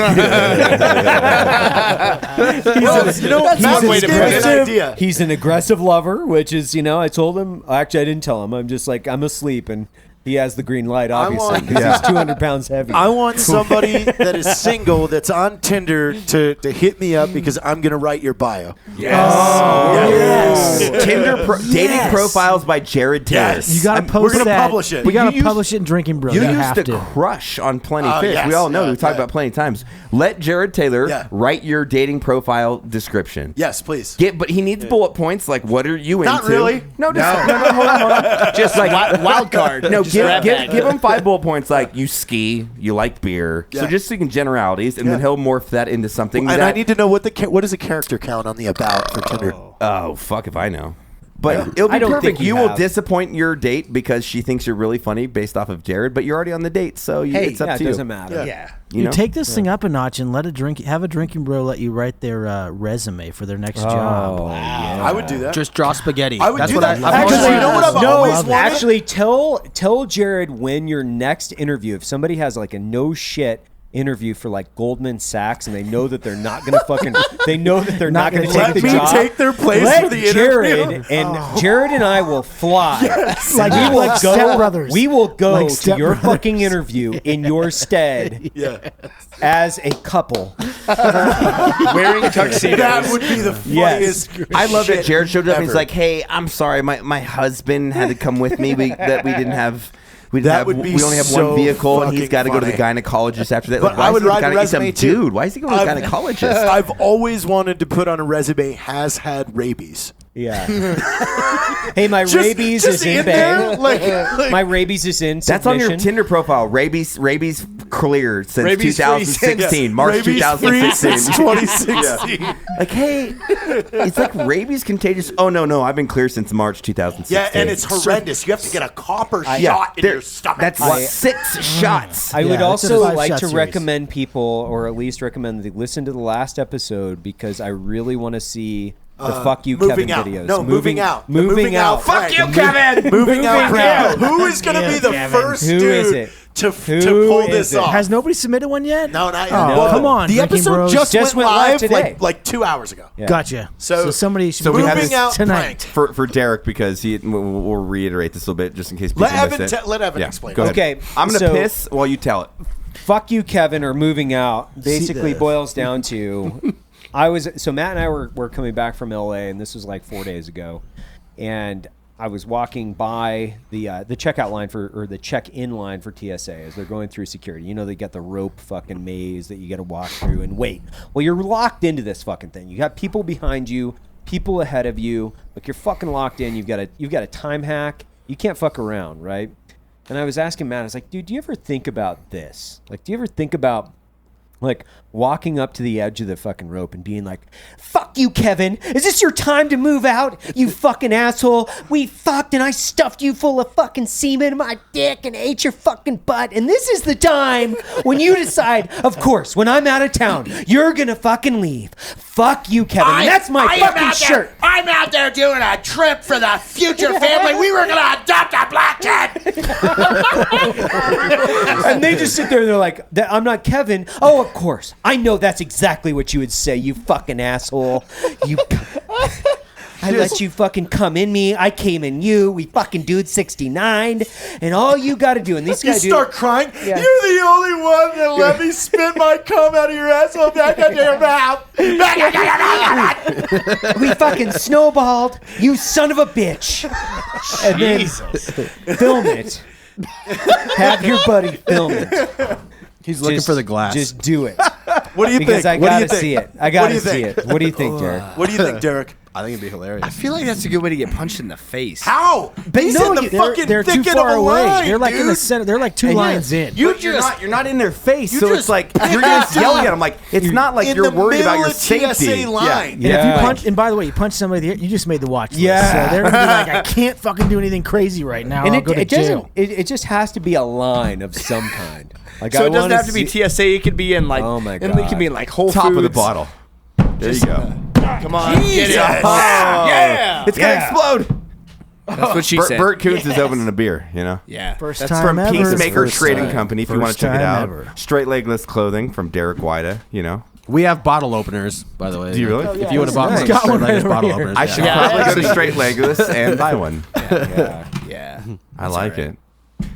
B: That's one way to put an idea.
H: He's an aggressive lover, which is, you know, I told him. Actually, I didn't tell him. I'm just like, I'm asleep, and he has the green light, obviously,
B: want-
H: because he's 200 pounds heavy.
B: I want somebody that is single that's on Tinder to hit me up because I'm gonna write your bio.
C: Yes. Dating profiles by Jared Taylor.
B: Yes.
E: You gotta post
B: We're gonna
E: that.
B: publish it.
E: We gotta
C: You used-
E: publish it in Drinking Bros.
C: You
E: You
C: used
E: have
C: to
E: to.
C: crush on Plenty Fish.
B: yes,
C: we all know.
B: yeah,
C: We've talked
B: yeah.
C: about plenty of times. Let Jared Taylor
B: Yeah.
C: write your dating profile description.
B: Yes, please.
C: But he needs bullet points. Like, what are you
B: Not
C: into?
B: really.
C: No, hold on, hold on. Just like
G: wild card.
C: No,
G: Just
C: give
G: grab that.
C: him 5 bullet points. Like you ski, you like beer. So
B: Yeah.
C: just speaking generalities, and then
B: Yeah.
C: he'll morph that into something.
B: And
C: that,
B: I need to know what is a character count on the about for Tinder.
C: Oh fuck if I know. But it'll
H: I
C: be
H: don't
C: perfect.
H: think you
C: You will
H: have.
C: disappoint your date because she thinks you're really funny based off of Jared, but you're already on the date, so it's up
H: Yeah,
C: to
H: it
C: you.
H: doesn't matter.
G: Yeah.
C: You
E: You
C: know?
E: take this thing up a notch and have a drinking bro let you write their resume for their next job.
B: I would do that.
D: Just draw spaghetti.
B: I would
D: That's
B: do
D: what
B: that.
D: I've
B: Actually,
D: always
B: you know what I've
H: No,
B: always wanted?
H: actually, tell Jared when your next interview, if somebody has like a no shit interview for like Goldman Sachs and they know that they're not gonna fucking they know that they're not gonna take the job.
B: take their place
H: Let
B: for the
H: Jared
B: interview.
H: and Jared and I will fly.
E: Like,
H: we will
E: like
H: go.
E: Step Brothers.
H: We will go
E: Like
H: to
E: Step
H: your
E: Brothers.
H: fucking interview in your stead as a couple.
G: Wearing tuxedos.
B: That would be the
H: Yes.
B: funniest.
C: I love that Jared showed up and he's
B: ever.
C: like, "Hey, I'm sorry, my husband had to come with me. We only have
B: so
C: one vehicle, and he's
B: fucking
C: got to go to the
B: funny.
C: gynecologist after that."
B: But
C: Like, why
B: I
C: is
B: would
C: he
B: write a
C: gyne- he's
B: resume
C: some
B: too.
C: dude. Why is he going to the gynecologist?
B: I've always wanted to put on a resume has had rabies.
H: Yeah. Hey, my rabies
B: just
H: is in
B: there,
H: bed.
B: like
H: My rabies is in
C: That's on your
H: submission.
C: Tinder profile. Rabies clear since
G: Rabies free
C: 2016, March
B: rabies free since
C: 2016.
B: 2016.
C: Like, hey, it's like rabies contagious. Oh no, I've been clear since March 2016.
B: Yeah, and it's horrendous. You have to get a copper
C: Yeah,
B: shot in
C: there-
B: your stomach.
C: That's 6 shots.
H: I would
E: Yeah, it's a
H: also
E: 5-shot
H: like to
E: series.
H: recommend people, or at least recommend that they listen to the last episode because I really want to see the fuck you
B: moving
H: Kevin
B: out.
H: videos.
B: No, moving out. The
H: Moving out.
B: Fuck
G: you, Kevin.
B: Moving out.
H: Moving out.
B: Who is going to be the first
H: Who
B: dude
H: is it?
B: to
H: Who
B: pull
H: is
B: this
H: it?
B: off?
E: Has nobody submitted one yet?
B: No, not
E: Oh,
B: well,
E: come on,
B: The
E: Drinking
B: episode
E: Bros.
B: just went live
H: today.
B: like 2 hours ago.
H: Yeah.
E: Gotcha.
B: So-
E: somebody should
C: So we
E: do
C: have
E: this
C: this
B: out
E: tonight.
B: pranked.
C: for Derek because we'll reiterate this a little bit just in case people
B: Let
C: miss
B: Evan
C: it.
B: let Evan
C: Yeah,
B: explain.
C: go ahead.
H: Okay,
C: I'm gonna
H: so-
C: piss while you tell it.
H: Fuck you, Kevin, or moving out basically
E: this.
H: boils down to Matt and I were coming back from LA, and this was like 4 days ago, and I was walking by the checkout line the check-in line for TSA as they're going through security. You know, they got the rope fucking maze that you got to walk through and wait. Well, you're locked into this fucking thing. You got people behind you, people ahead of you. Like, you're fucking locked in. You've got a time hack. You can't fuck around, right? And I was asking Matt, I was like, dude, do you ever think about this? Like, do you ever think about like walking up to the edge of the fucking rope and being like, fuck you, Kevin. Is this your time to move out? You fucking asshole. We fucked and I stuffed you full of fucking semen in my dick and ate your fucking butt. And this is the time when you decide, of course, when I'm out of town, you're gonna fucking leave. Fuck you, Kevin. And that's my fucking shirt.
B: I'm out there doing a trip for the future family. We were going to adopt a black kid.
H: And they just sit there and they're like, I'm not Kevin. Oh, of course. I know that's exactly what you would say, you fucking asshole. I let you fucking come in me. I came in you. We fucking dude 69. And all you got to do, and these
B: You
H: guys
B: start crying.
H: Yeah.
B: You're the only one that let me spit my cum out of your asshole back into your mouth.
H: we fucking snowballed. You son of a bitch. And then film it. Have your buddy film it.
D: He's looking for the glass.
H: Just do it.
B: What do you
H: Because
B: think?
H: I
B: What do you
H: gotta
B: think?
H: see it. I
B: What do
H: gotta
B: you
H: see
B: think?
H: it. What do you think, Derek?
B: What do you think, Derek?
D: I think it'd be hilarious.
G: I feel like that's a good way to get punched in the face.
B: How? He's in the fucking
E: they're too
B: thicket
E: far
B: of a
E: away.
B: line,
E: They're like in the
B: dude.
E: center. They're like two lines in.
C: You're not in their face, so
B: just
C: it's like you're just yelling at them. Like it's not like
B: in
C: you're
B: the
C: worried about
B: middle
C: your
B: of
C: safety.
B: TSA line.
E: And if you punch, and by the way, you punch somebody, you just made the watch list.
H: Yeah.
E: So they're gonna be like, I can't fucking do anything crazy right now.
H: And
E: I'll go to jail.
H: it just has to be a line of some kind. Like
G: So
H: I
G: it doesn't
H: wanna
G: have to be
H: see-
G: TSA. It could be in like,
H: Oh my
G: and it
H: God.
G: could be in like Whole
C: Top
G: Foods.
C: of the bottle. There you go.
G: Come on, get it.
B: Yeah.
C: It's gonna explode.
G: That's what she said.
C: Bert Koontz is opening a beer. You know.
G: Yeah.
E: First
G: That's
E: time
C: From
E: ever.
C: Peacemaker
E: First
C: Trading
E: time.
C: Company, if you want
E: First
C: to check it
E: time
C: out.
E: ever.
C: Straight legless clothing from Derek Weida. You know.
D: We have bottle openers, by the way.
C: Do you really?
D: If you would have bought
E: Nice.
D: some
E: Got
D: straight
E: one right
D: legged
E: over
D: bottle
E: here.
D: openers,
C: I
D: yeah.
C: should probably go to Straight Legless and buy one.
G: Yeah.
C: I like it.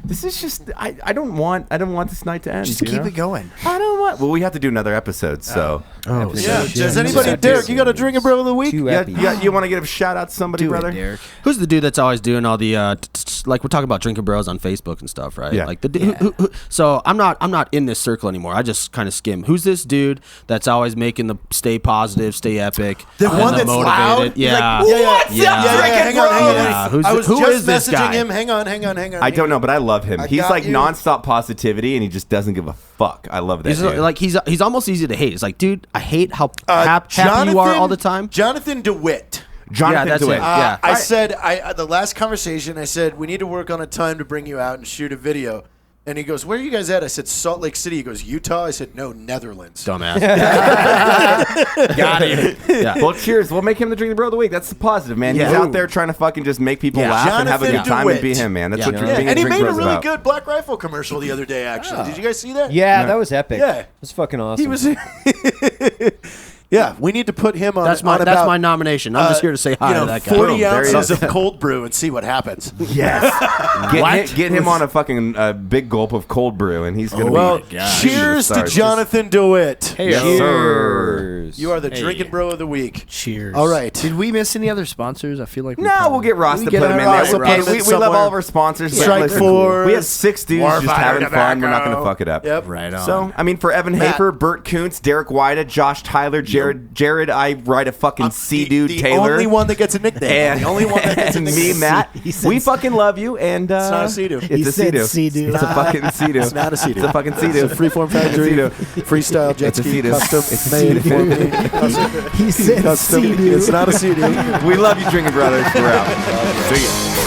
C: This is just I don't want this night to end.
G: Just
C: you
G: keep
C: know?
G: it going.
C: I don't want. Well, we have to do another episode. So
E: Oh,
B: Yeah.
E: shit.
B: Does anybody, Derek? You got a drinking bro of the week?
H: Two
C: yeah,
H: epi.
C: you want to give a shout out to somebody,
G: Do
C: brother?
G: it, Derek.
D: Who's the dude that's always doing all the like we're talking about drinking bros on Facebook and stuff, right?
C: Yeah.
D: Like the dude. So I'm not in this circle anymore. I just kind of skim. Who's this dude that's always making the stay positive, stay epic,
B: The
D: and
B: one
D: the
B: that's loud?
D: Yeah.
B: He's like, what's
D: Yeah.
B: up, hang on.
D: Yeah. Who
B: just
D: is this
B: messaging
D: guy?
B: him. Hang on.
C: I don't know, but I love him.
B: I
C: He's
B: got
C: like
B: you.
C: nonstop positivity, and he just doesn't give a fuck. I love that.
D: He's
C: dude.
D: like he's almost easy to hate. It's like, dude, I hate how happy you are all the time.
B: Jonathan DeWitt.
C: Jonathan
D: that's
C: DeWitt.
D: it. Yeah.
B: I said, the last conversation, I said, we need to work on a time to bring you out and shoot a video. And he goes, where are you guys at? I said, Salt Lake City. He goes, Utah? I said, no, Netherlands.
D: Dumbass.
C: Got him.
D: Yeah.
C: Well, cheers. We'll make him the drinking bro of the week. That's the positive, man. He's out there trying to fucking just make people laugh and have a good
B: Jonathan
C: time and
B: DeWitt.
C: be him, man. That's what
B: Yeah,
C: being
B: and he
C: drink
B: made a
C: bro's
B: really
C: about.
B: good Black Rifle commercial the other day, actually. Did you guys see that?
H: Yeah, that was epic.
B: Yeah.
H: It was fucking awesome.
B: He was... Yeah, we need to put him on.
D: That's my nomination. I'm just here to say hi to that guy.
B: 40
C: Boom, there he
B: ounces
C: is.
B: of cold brew and see what happens.
C: Yes. Get him on a fucking big gulp of cold brew, and he's gonna
B: Well,
C: be.
B: cheers to
C: Stars.
B: Jonathan DeWitt.
C: Yes, sir.
B: You are the drinking bro of the week.
E: Cheers.
B: All right.
G: Did we miss any other sponsors? I feel like
C: No, we'll get Ross to put
B: get
C: him in
B: Ross
C: there.
B: to
C: Hey,
B: put him
C: we
B: somewhere.
C: love all of our sponsors. but
B: Strike
C: listen,
B: Force,
C: we have 6 dudes just
B: Warfighter
C: having fun. We're not going to
B: Tobacco.
C: fuck it up.
B: Yep.
G: Right on.
C: So, I mean, for Evan
B: Matt.
C: Hafer, Bert Koontz, Derek Weida, Josh Tyler, Jared, I write a fucking C-Dude
B: the
C: Taylor.
B: only one that gets a nickname.
C: And
B: the only one that gets a
C: and
B: nickname.
C: me, Matt. We fucking love you, and it's
B: not a Sea-Doo.
C: It's
E: He
C: a
E: said
C: Sea-Doo.
E: Sea-Doo.
C: It's a fucking Sea-Doo.
B: It's not a Sea-Doo.
C: It's a fucking Sea-Doo.
B: It's a Freeform Factory.
C: Sea-Doo.
B: Freestyle jet
C: It's a
B: ski
C: Sea-Doo.
B: custom
C: It's a
B: made for
C: Sea-Doo.
B: me. Custom.
E: He said
B: Custom.
E: Sea-Doo.
B: It's not a Sea-Doo.
C: We love you, Drinking Brothers. We're out. See ya.